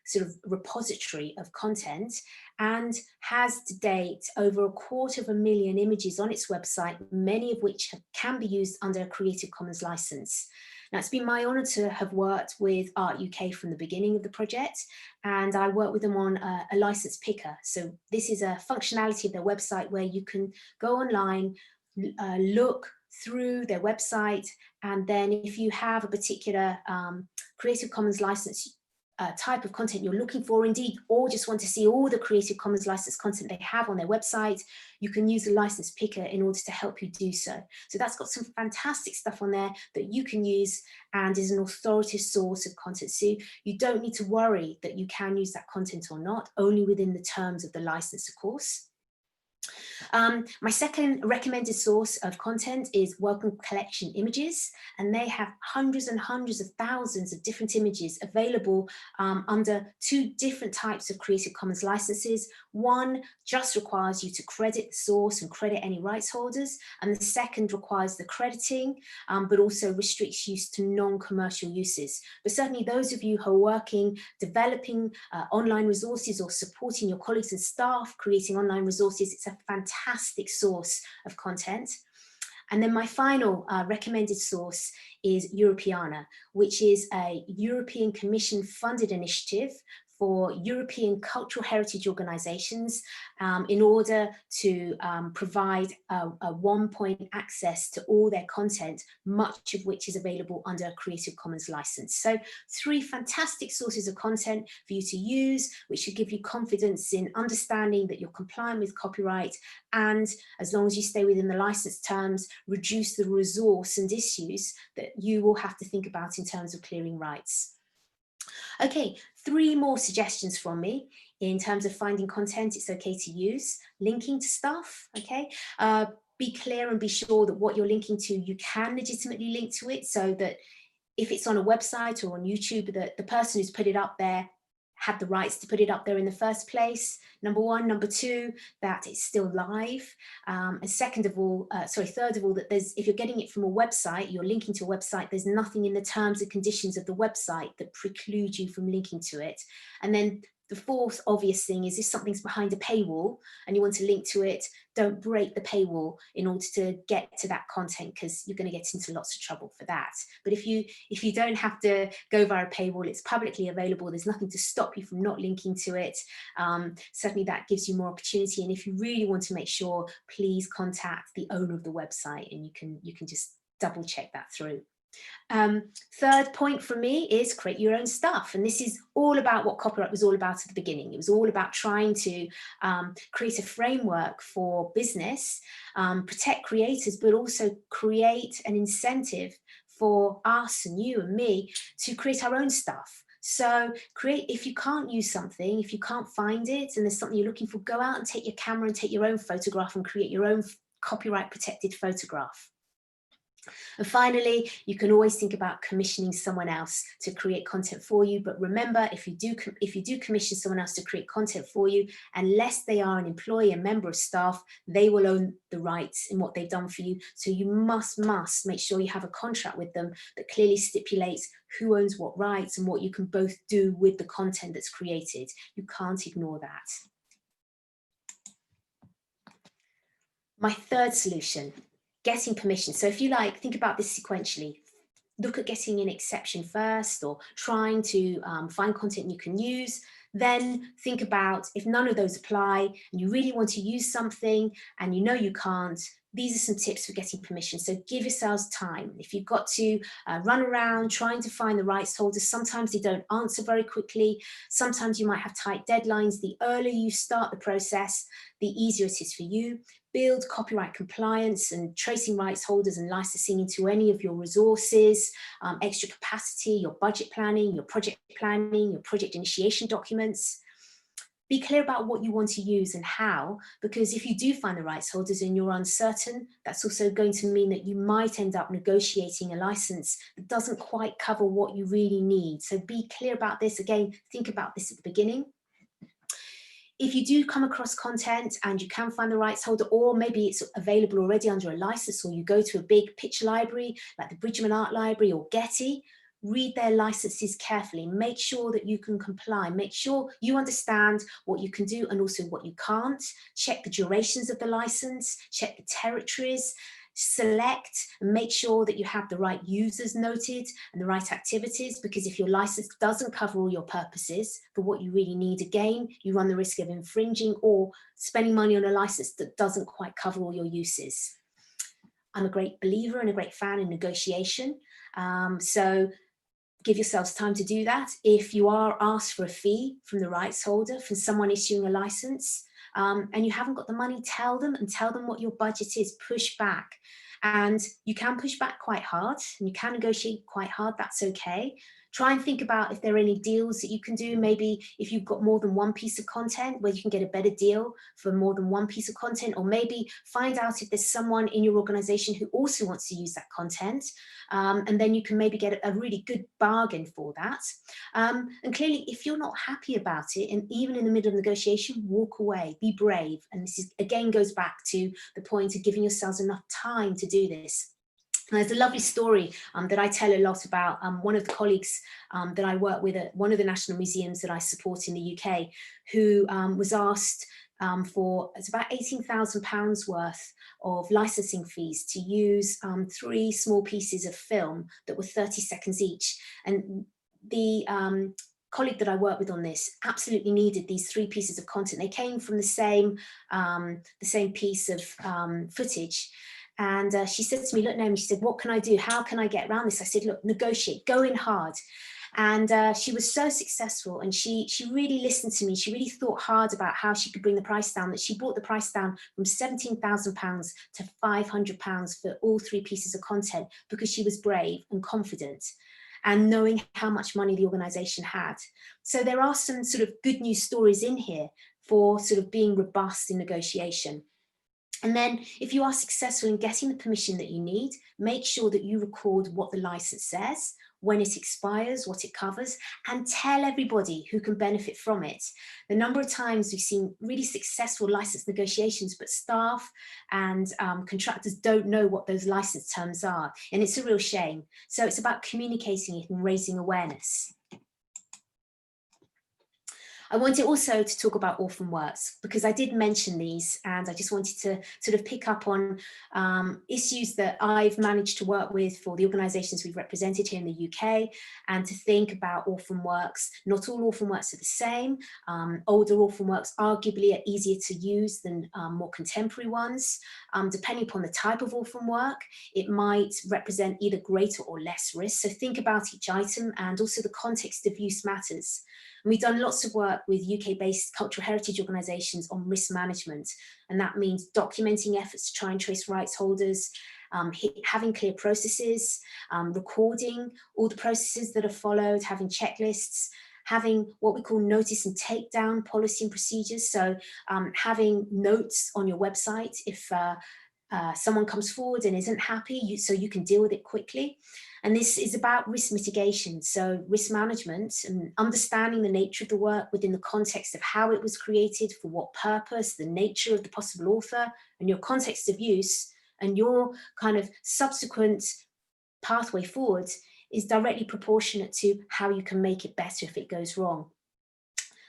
sort of repository of content, and has to date over 250,000 images on its website, many of which can be used under a Creative Commons license. Now, it's been my honour to have worked with Art UK from the beginning of the project, and I work with them on a license picker. So this is a functionality of their website where you can go online, look through their website, and then if you have a particular Creative Commons license type of content you're looking for, indeed, or just want to see all the Creative Commons license content they have on their website, you can use the license picker in order to help you do so. So that's got some fantastic stuff on there that you can use and is an authoritative source of content. So you don't need to worry that you can use that content or not, only within the terms of the license, of course. My second recommended source of content is Wellcome Collection Images, and they have hundreds and hundreds of thousands of different images available under 2 different types of Creative Commons licenses. One just requires you to credit the source and credit any rights holders, and the second requires the crediting, but also restricts use to non-commercial uses. But certainly those of you who are working, developing online resources or supporting your colleagues and staff creating online resources, it's a fantastic source of content. And then my final recommended source is Europeana, which is a European Commission funded initiative for European cultural heritage organisations in order to provide a one-point access to all their content, much of which is available under a Creative Commons licence. So 3 fantastic sources of content for you to use, which should give you confidence in understanding that you're compliant with copyright, and as long as you stay within the licence terms, reduce the resource and issues that you will have to think about in terms of clearing rights. Okay, 3 more suggestions from me in terms of finding content it's okay to use. Linking to stuff, okay? Be clear and be sure that what you're linking to, you can legitimately link to it, so that if it's on a website or on YouTube, that the person who's put it up there had the rights to put it up there in the first place, number 1. Number 2, that it's still live. And third of all, that if you're getting it from a website, you're linking to a website, there's nothing in the terms and conditions of the website that preclude you from linking to it. And then the 4th obvious thing is, if something's behind a paywall and you want to link to it, don't break the paywall in order to get to that content, because you're going to get into lots of trouble for that. But if you don't have to go via a paywall, it's publicly available, there's nothing to stop you from not linking to it. Certainly that gives you more opportunity. And if you really want to make sure, please contact the owner of the website, and you can just double check that through. 3rd point for me is create your own stuff. And this is all about what copyright was all about at the beginning. It was all about trying to create a framework for business, protect creators, but also create an incentive for us and you and me to create our own stuff. So if you can't use something, if you can't find it and there's something you're looking for, go out and take your camera and take your own photograph and create your own copyright protected photograph. And finally, you can always think about commissioning someone else to create content for you. But remember, if you do commission someone else to create content for you, unless they are an employee, a member of staff, they will own the rights in what they've done for you. So you must make sure you have a contract with them that clearly stipulates who owns what rights and what you can both do with the content that's created. You can't ignore that. My 3rd solution, getting permission. So if you like, think about this sequentially. look at getting an exception first, or trying to find content you can use. Then think about, if none of those apply and you really want to use something and you know you can't, these are some tips for getting permission. So give yourselves time. If you've got to run around trying to find the rights holders, sometimes they don't answer very quickly. Sometimes you might have tight deadlines. The earlier you start the process, the easier it is for you. Build copyright compliance and tracing rights holders and licensing into any of your resources, extra capacity, your budget planning, your project initiation documents. Be clear about what you want to use and how, because if you do find the rights holders and you're uncertain, that's also going to mean that you might end up negotiating a license that doesn't quite cover what you really need. So be clear about this. Again, think about this at the beginning. If you do come across content and you can find the rights holder, or maybe it's available already under a license, or you go to a big picture library like the Bridgman Art Library or Getty, read their licenses carefully. Make sure that you can comply. Make sure you understand what you can do and also what you can't. Check the durations of the license, check the territories, select and make sure that you have the right users noted and the right activities, because if your license doesn't cover all your purposes for what you really need, again, you run the risk of infringing or spending money on a license that doesn't quite cover all your uses. I'm a great believer and a great fan in negotiation. So give yourselves time to do that. If you are asked for a fee from the rights holder, from someone issuing a license, and you haven't got the money, tell them what your budget is. Push back. And you can push back quite hard and you can negotiate quite hard. That's okay. Try and think about if there are any deals that you can do. Maybe if you've got more than one piece of content where you can get a better deal for more than one piece of content, or maybe find out if there's someone in your organization who also wants to use that content. And then you can maybe get a really good bargain for that. And clearly, if you're not happy about it, and even in the middle of negotiation, walk away, be brave. And this is, again, goes back to the point of giving yourselves enough time to do this. And there's a lovely story that I tell a lot about. One of the colleagues that I work with at one of the national museums that I support in the UK, who was asked for, it's about £18,000 worth of licensing fees to use 3 small pieces of film that were 30 seconds each. And the colleague that I work with on this absolutely needed these 3 pieces of content. They came from the same piece of footage. And she said to me, look, Naomi, she said, what can I do? How can I get around this? I said, look, negotiate, go in hard. And she was so successful, and she really listened to me. She really thought hard about how she could bring the price down, that she brought the price down from £17,000 to £500 for all 3 pieces of content, because she was brave and confident and knowing how much money the organization had. So there are some sort of good news stories in here for sort of being robust in negotiation. And then if you are successful in getting the permission that you need, make sure that you record what the license says, when it expires, what it covers, and tell everybody who can benefit from it. The number of times we've seen really successful license negotiations, but staff and contractors don't know what those license terms are, and it's a real shame. So it's about communicating it and raising awareness. I wanted also to talk about Orphan Works, because I did mention these, and I just wanted to sort of pick up on issues that I've managed to work with for the organisations we've represented here in the UK, and to think about Orphan Works. Not all Orphan Works are the same. Older Orphan Works arguably are easier to use than more contemporary ones. Depending upon the type of orphan work, it might represent either greater or less risk. So think about each item, and also the context of use matters. And we've done lots of work with UK-based cultural heritage organisations on risk management, and that means documenting efforts to try and trace rights holders, having clear processes, recording all the processes that are followed, having checklists, having what we call notice and takedown policy and procedures. So having notes on your website if someone comes forward and isn't happy, so you can deal with it quickly. And this is about risk mitigation, so risk management and understanding the nature of the work within the context of how it was created, for what purpose, the nature of the possible author, and your context of use, and your kind of subsequent pathway forward is directly proportionate to how you can make it better if it goes wrong.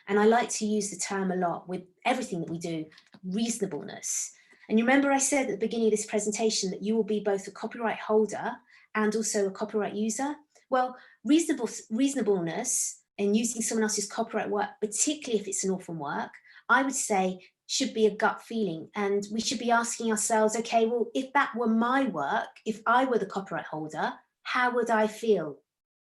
And I like to use the term a lot with everything that we do, reasonableness. And you remember I said at the beginning of this presentation that you will be both a copyright holder and also a copyright user? Well, reasonableness in using someone else's copyright work, particularly if it's an orphan work, I would say should be a gut feeling. And we should be asking ourselves, okay, well, if that were my work, if I were the copyright holder, how would I feel?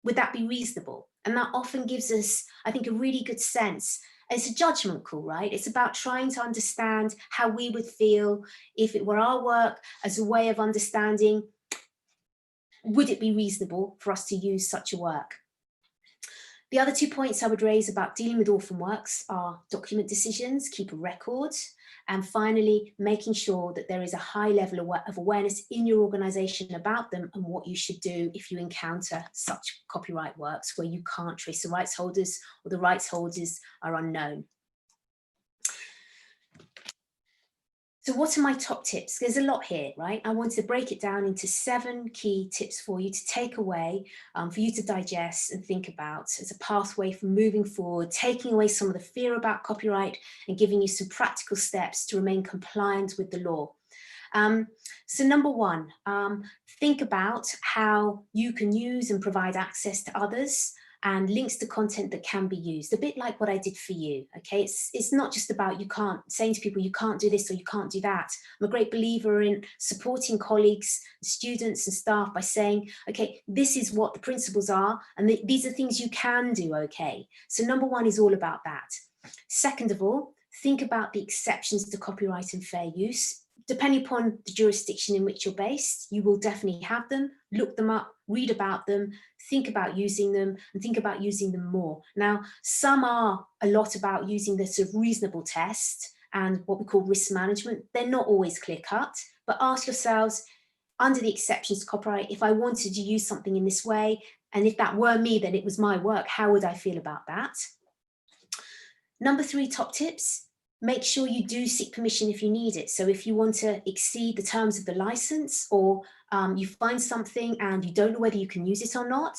Would that be reasonable? And that often gives us, I think, a really good sense. It's a judgment call, right? It's about trying to understand how we would feel if it were our work, as a way of understanding, would it be reasonable for us to use such a work? The other 2 points I would raise about dealing with orphan works are document decisions, keep a record, and finally, making sure that there is a high level of awareness in your organisation about them and what you should do if you encounter such copyright works where you can't trace the rights holders or the rights holders are unknown. So what are my top tips? There's a lot here, right? I wanted to break it down into 7 key tips for you to take away, for you to digest and think about as a pathway for moving forward, taking away some of the fear about copyright and giving you some practical steps to remain compliant with the law. So number 1, think about how you can use and provide access to others and links to content that can be used, a bit like what I did for you, okay? It's not just about saying to people, you can't do this or you can't do that. I'm a great believer in supporting colleagues, students and staff by saying, okay, this is what the principles are and these are things you can do, okay? So number 1 is all about that. Second of all, think about the exceptions to copyright and fair use. Depending upon the jurisdiction in which you're based, you will definitely have them. Look them up, read about them, think about using them, and think about using them more. Now, some are a lot about using the sort of reasonable test and what we call risk management. They're not always clear-cut, but ask yourselves, under the exceptions to copyright, if I wanted to use something in this way, and if that were me, then it was my work, how would I feel about that? Number 3 top tips. Make sure you do seek permission if you need it. So if you want to exceed the terms of the license, or you find something and you don't know whether you can use it or not,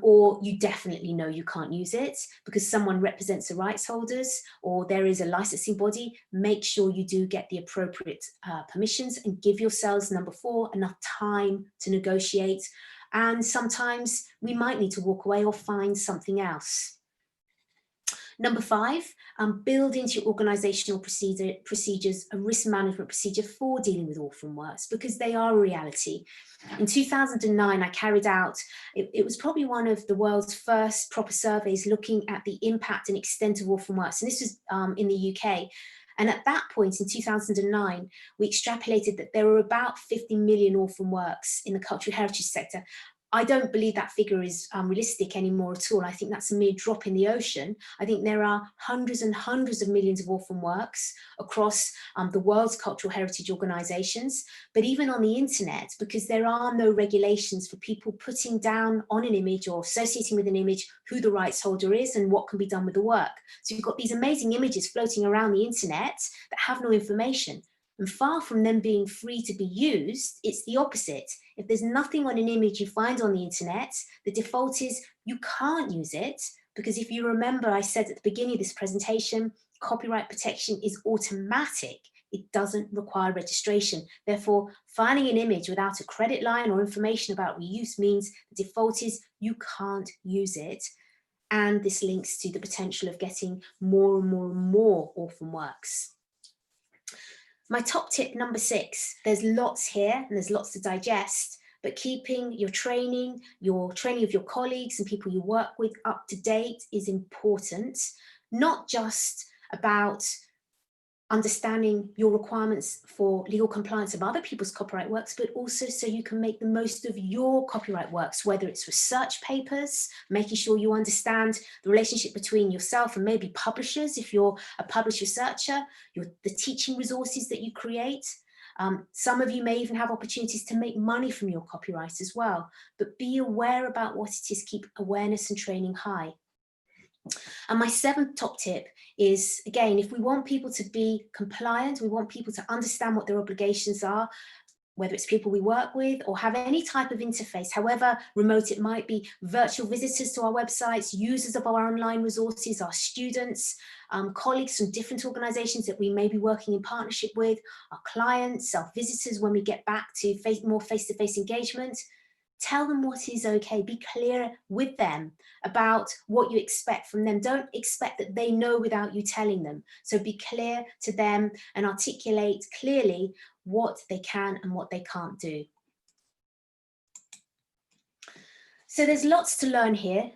or you definitely know you can't use it because someone represents the rights holders or there is a licensing body, make sure you do get the appropriate permissions and give yourselves, number 4, enough time to negotiate. And sometimes we might need to walk away or find something else. Number 5, build into your organisational procedures a risk management procedure for dealing with orphan works, because they are a reality. In 2009, I carried out, it was probably one of the world's first proper surveys looking at the impact and extent of orphan works, and this was in the UK. And at that point in 2009, we extrapolated that there were about 50 million orphan works in the cultural heritage sector. I don't believe that figure is realistic anymore at all. I think that's a mere drop in the ocean. I think there are hundreds and hundreds of millions of orphan works across the world's cultural heritage organisations, but even on the internet, because there are no regulations for people putting down on an image or associating with an image who the rights holder is and what can be done with the work. So you've got these amazing images floating around the internet that have no information. And far from them being free to be used, it's the opposite. If there's nothing on an image you find on the internet, the default is you can't use it, because if you remember, I said at the beginning of this presentation, copyright protection is automatic. It doesn't require registration. Therefore, finding an image without a credit line or information about reuse means the default is you can't use it. And this links to the potential of getting more and more and more orphan works. My top tip, number 6, there's lots here and there's lots to digest, but keeping your training of your colleagues and people you work with up to date is important, not just about understanding your requirements for legal compliance of other people's copyright works, but also so you can make the most of your copyright works, whether it's research papers, making sure you understand the relationship between yourself and maybe publishers, if you're a published researcher, the teaching resources that you create. Some of you may even have opportunities to make money from your copyright as well, but be aware about what it is, keep awareness and training high. And my 7th top tip is, again, if we want people to be compliant, we want people to understand what their obligations are, whether it's people we work with or have any type of interface, however remote it might be, virtual visitors to our websites, users of our online resources, our students, colleagues from different organisations that we may be working in partnership with, our clients, our visitors when we get back to more face-to-face engagement. Tell them what is okay. Be clear with them about what you expect from them. Don't expect that they know without you telling them. So be clear to them and articulate clearly what they can and what they can't do. So there's lots to learn here.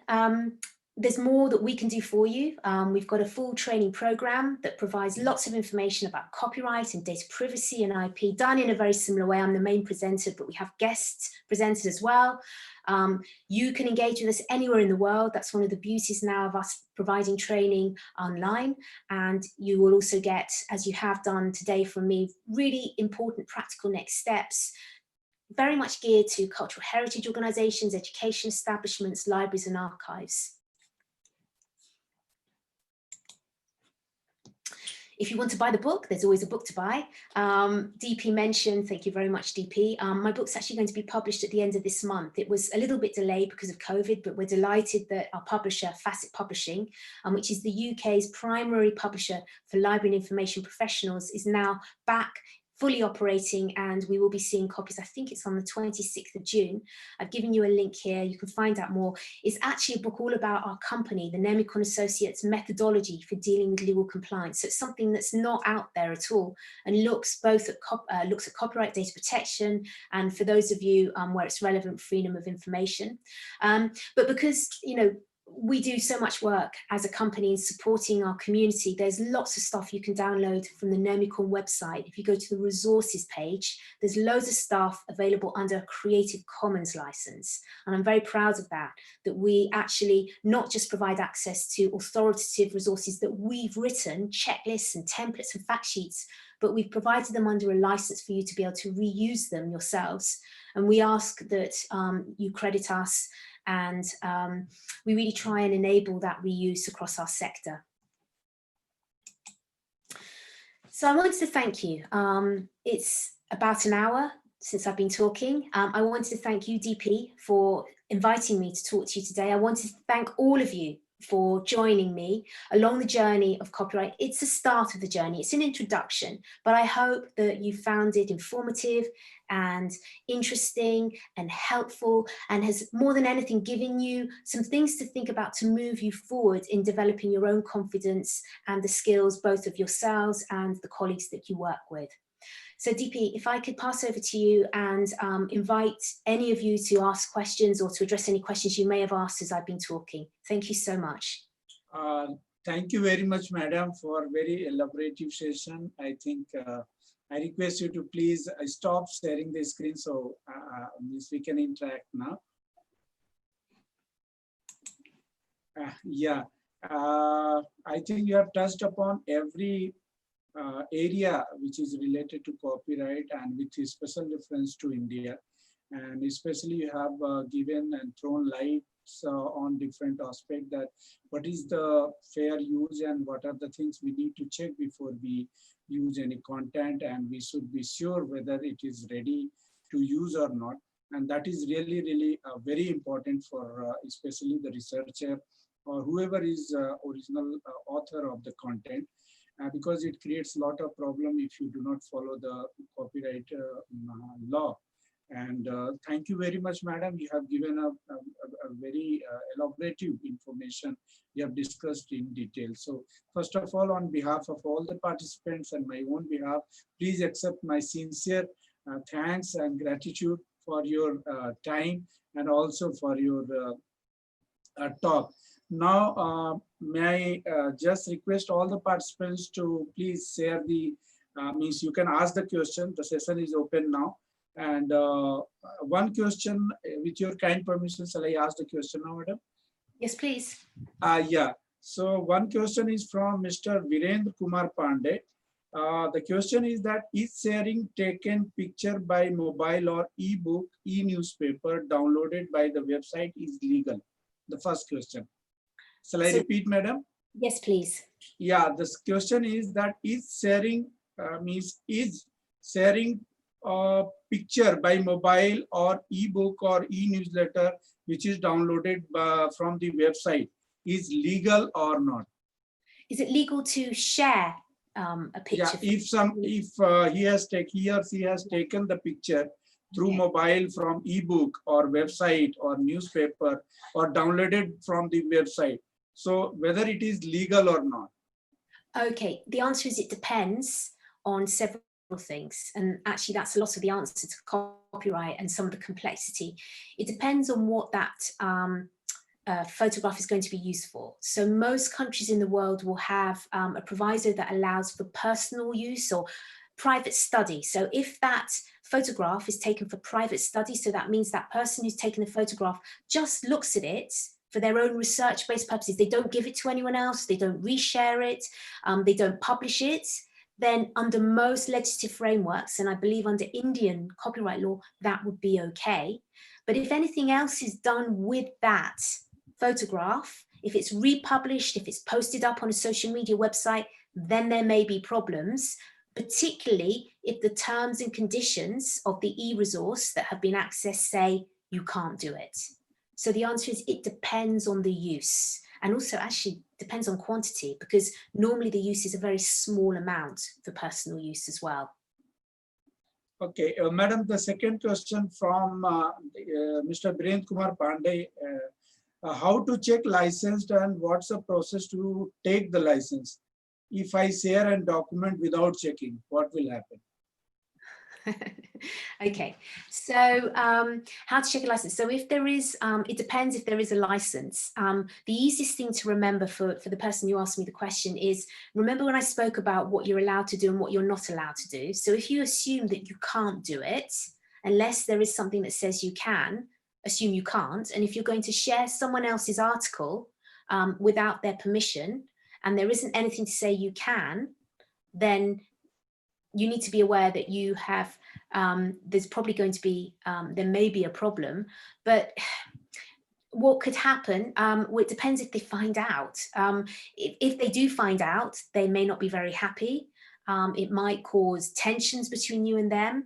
There's more that we can do for you. We've got a full training program that provides lots of information about copyright and data privacy and IP, done in a very similar way. I'm the main presenter, but we have guests presented as well. You can engage with us anywhere in the world. That's one of the beauties now of us providing training online. And you will also get, as you have done today from me, really important practical next steps, very much geared to cultural heritage organisations, education establishments, libraries and archives. If you want to buy the book, there's always a book to buy. DP mentioned, thank you very much, DP. My book's actually going to be published at the end of this month. It was a little bit delayed because of COVID, but we're delighted that our publisher, Facet Publishing, which is the UK's primary publisher for library and information professionals, is now back fully operating, and we will be seeing copies. I think it's on the 26th of June. I've given you a link here. You can find out more. It's actually a book all about our company, the Nemicon Associates methodology for dealing with legal compliance. So it's something that's not out there at all, and looks both at copyright, data protection, and for those of you where it's relevant, freedom of information. But because, you know, we do so much work as a company in supporting our community, there's lots of stuff you can download from the Nemicon website. If you go to the resources page, there's loads of stuff available under a Creative Commons license. And I'm very proud of that we actually not just provide access to authoritative resources that we've written, checklists and templates and fact sheets, but we've provided them under a license for you to be able to reuse them yourselves. And we ask that you credit us, and we really try and enable that reuse across our sector. So I wanted to thank you. It's about an hour since I've been talking. I wanted to thank you, DP, for inviting me to talk to you today. I wanted to thank all of you for joining me along the journey of copyright. It's the start of the journey, it's an introduction, but I hope that you found it informative and interesting and helpful, and has more than anything given you some things to think about to move you forward in developing your own confidence and the skills both of yourselves and the colleagues that you work with. So DP, if I could pass over to you and invite any of you to ask questions or to address any questions you may have asked as I've been talking. Thank you so much. Thank you very much, madam, for a very elaborative session. I think I request you to please stop sharing the screen so we can interact now. I think you have touched upon every area which is related to copyright and with a special reference to India, and especially you have given and thrown lights on different aspects, that what is the fair use and what are the things we need to check before we use any content, and we should be sure whether it is ready to use or not. And that is really very important for especially the researcher or whoever is original author of the content. Because it creates a lot of problem if you do not follow the copyright law. And thank you very much, madam. You have given a very elaborative information. You have discussed in detail. So first of all, on behalf of all the participants and my own behalf, please accept my sincere thanks and gratitude for your time and also for your talk. Now, may I just request all the participants to please share the, means you can ask the question, the session is open now. And one question, with your kind permission, shall I ask the question now, madam? Yes, please. Yeah, so one question is from Mr. Virendra Kumar Pandey. The question is that, is sharing taken picture by mobile or e-book, e-newspaper downloaded by the website is legal? The first question. Shall I repeat, madam? Yes, please. Yeah, this question is that, is sharing picture by mobile or ebook or e-newsletter which is downloaded from the website is legal or not? Is it legal to share a picture? Yeah, if he or she has taken the picture through mobile from ebook or website or newspaper or downloaded from the website. So whether it is legal or not. Okay, the answer is it depends on several things. And actually that's a lot of the answer to copyright and some of the complexity. It depends on what that photograph is going to be used for. So most countries in the world will have a proviso that allows for personal use or private study. So if that photograph is taken for private study, so that means that person who's taken the photograph just looks at it for their own research-based purposes. They don't give it to anyone else, they don't reshare it, they don't publish it, then under most legislative frameworks, and I believe under Indian copyright law, that would be okay. But if anything else is done with that photograph, if it's republished, if it's posted up on a social media website, then there may be problems, particularly if the terms and conditions of the e-resource that have been accessed say you can't do it. So the answer is it depends on the use, and also actually depends on quantity, because normally the use is a very small amount for personal use as well. Okay, Madam, the second question from Mr. Birendra Kumar Pandey. How to check licensed and what's the process to take the license? If I share a document without checking, what will happen? Okay, so how to check a license? So if there is, it depends if there is a license. The easiest thing to remember for the person who asked me the question is, remember when I spoke about what you're allowed to do and what you're not allowed to do? So if you assume that you can't do it, unless there is something that says you can, assume you can't. And if you're going to share someone else's article without their permission, and there isn't anything to say you can, then you need to be aware that you have, there's probably going to be, there may be a problem, but what could happen, well, it depends if they find out. If they do find out, they may not be very happy. It might cause tensions between you and them.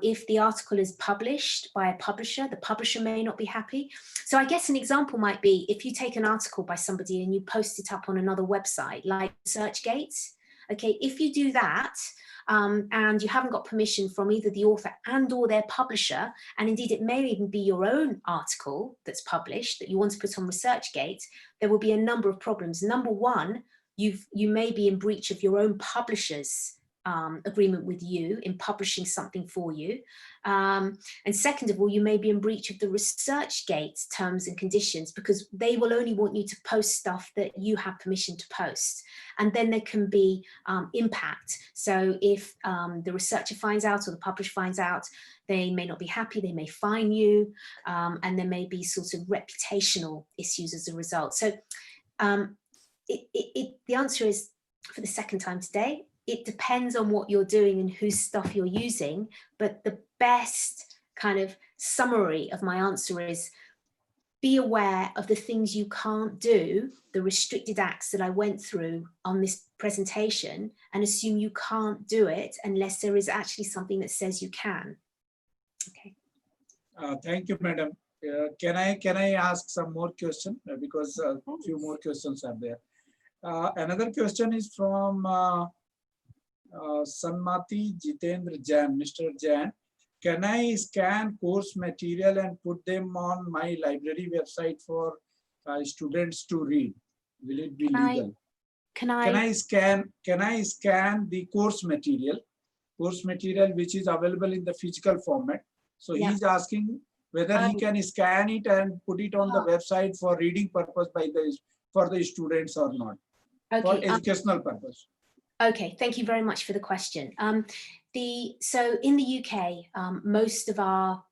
If the article is published by a publisher, the publisher may not be happy. So I guess an example might be if you take an article by somebody and you post it up on another website like ResearchGate. Okay, if you do that, and you haven't got permission from either the author and or their publisher, and indeed it may even be your own article that's published that you want to put on ResearchGate, there will be a number of problems. Number one, you may be in breach of your own publisher's agreement with you in publishing something for you. And second of all, you may be in breach of the ResearchGate terms and conditions, because they will only want you to post stuff that you have permission to post. And then there can be impact. So if the researcher finds out or the publisher finds out, they may not be happy, they may fine you, and there may be sort of reputational issues as a result. So the answer is, for the second time today, it depends on what you're doing and whose stuff you're using, but the best kind of summary of my answer is be aware of the things you can't do, the restricted acts that I went through on this presentation, and assume you can't do it unless there is actually something that says you can. Okay. Thank you, Madam. Can I ask some more questions? Because a few more questions are there. Another question is from Sanmati Jitendra Jain, Mr. Jain. Can I scan course material and put them on my library website for students to read? Will it be legal? Can I scan the course material which is available in the physical format? So yeah. He's asking whether he can scan it and put it on the website for reading purpose for the students or not, for educational purpose. Okay, thank you very much for the question. So in the UK, most of our,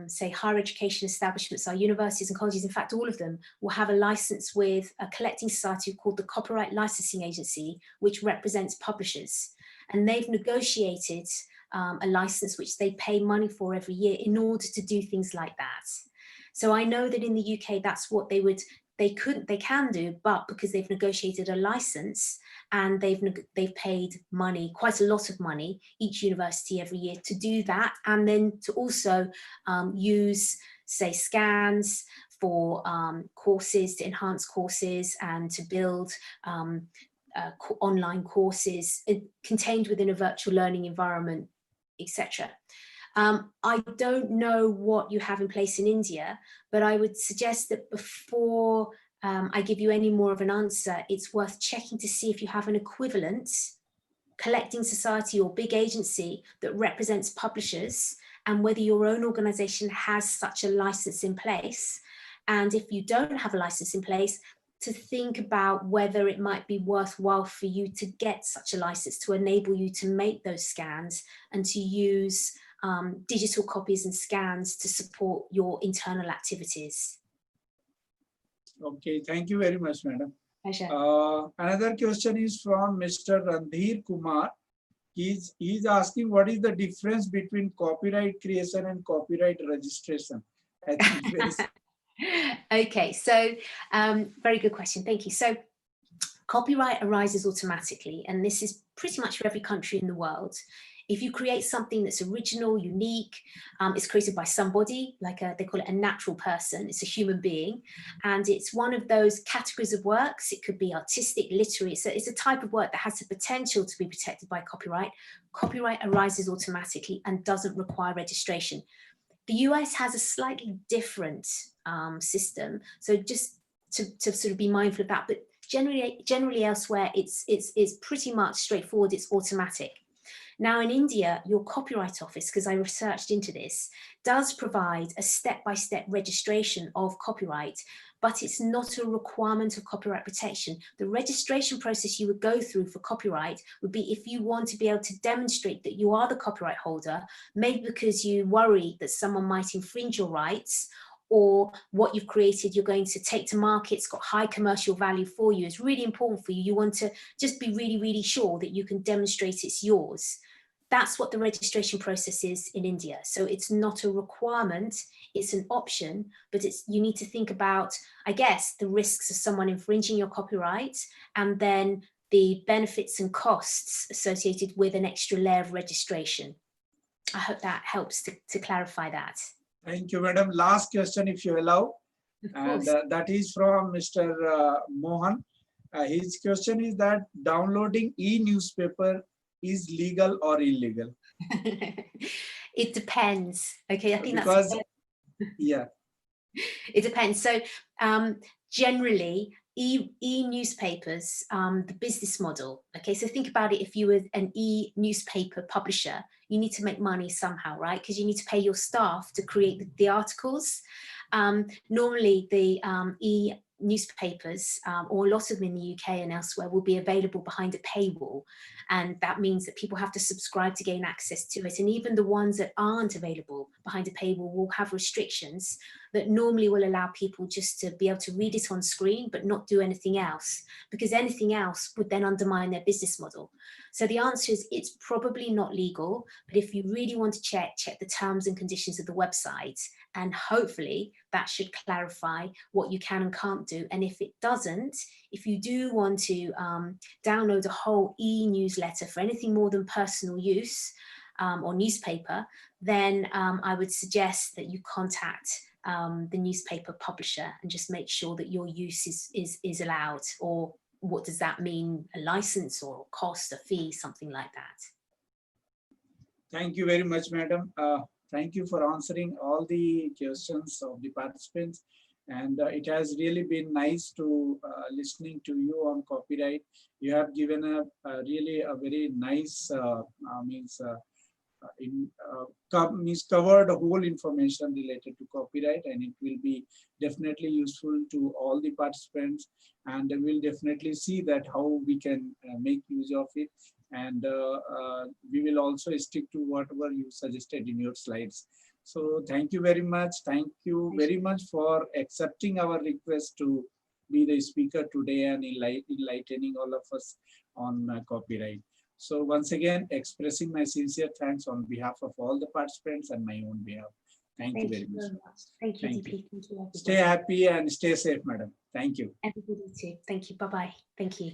say, higher education establishments, our universities and colleges, in fact, all of them will have a license with a collecting society called the Copyright Licensing Agency, which represents publishers. And they've negotiated a license which they pay money for every year in order to do things like that. So I know that in the UK, that's what they can do, but because they've negotiated a license and they've paid money, quite a lot of money, each university every year to do that, and then to also use, say, scans for courses, to enhance courses and to build online courses contained within a virtual learning environment, etc. I don't know what you have in place in India, but I would suggest that before I give you any more of an answer, it's worth checking to see if you have an equivalent collecting society or big agency that represents publishers, and whether your own organization has such a license in place. And if you don't have a license in place, to think about whether it might be worthwhile for you to get such a license to enable you to make those scans and to use digital copies and scans to support your internal activities. Okay, thank you very much, madam. Pleasure. Another question is from Mr. Randhir Kumar. He's asking, what is the difference between copyright creation and copyright registration? I think very Okay, so very good question. Thank you. So copyright arises automatically, and this is pretty much for every country in the world. If you create something that's original, unique, it's created by somebody, like they call it a natural person, it's a human being, and it's one of those categories of works. It could be artistic, literary, it's a type of work that has the potential to be protected by copyright. Copyright arises automatically and doesn't require registration. The US has a slightly different system, so just to sort of be mindful of that, but generally elsewhere, it's pretty much straightforward, it's automatic. Now in India, your Copyright Office, because I researched into this, does provide a step-by-step registration of copyright, but it's not a requirement of copyright protection. The registration process you would go through for copyright would be if you want to be able to demonstrate that you are the copyright holder, maybe because you worry that someone might infringe your rights, or what you've created you're going to take to market, it's got high commercial value for you, it's really important for you, you want to just be really, really sure that you can demonstrate it's yours. That's what the registration process is in India. So it's not a requirement, it's an option, but you need to think about, I guess, the risks of someone infringing your copyright, and then the benefits and costs associated with an extra layer of registration. I hope that helps to clarify that. Thank you, madam. Last question, if you allow. And that is from Mr. Mohan. His question is that downloading e-newspaper is legal or illegal? It depends. Okay, I think because, that's yeah. It depends. So generally, e-newspapers, the business model. Okay, so think about it. If you were an e-newspaper publisher, you need to make money somehow, right? Because you need to pay your staff to create the articles. Normally, the e-newspapers, or a lot of them in the UK and elsewhere, will be available behind a paywall. And that means that people have to subscribe to gain access to it. And even the ones that aren't available behind a paywall will have restrictions that normally will allow people just to be able to read it on screen, but not do anything else, because anything else would then undermine their business model. So the answer is it's probably not legal, but if you really want to check the terms and conditions of the website, and hopefully that should clarify what you can and can't do. And if it doesn't, if you do want to download a whole e-newsletter for anything more than personal use or newspaper, then I would suggest that you contact the newspaper publisher and just make sure that your use is allowed. Or what does that mean? A license or a cost, a fee, something like that. Thank you very much, madam. Thank you for answering all the questions of the participants. And it has really been nice to listening to you on copyright. You have given really a very nice covered the whole information related to copyright, and it will be definitely useful to all the participants, and they will definitely see that how we can make use of it. And we will also stick to whatever you suggested in your slides. So thank you very much. Thank you very much for accepting our request to be the speaker today and enlightening all of us on copyright. So once again, expressing my sincere thanks on behalf of all the participants and my own behalf. Thank you very much. Thank you, DP. Thank you, stay happy and stay safe, madam. Thank you. Everybody too. Thank you. Bye-bye. Thank you.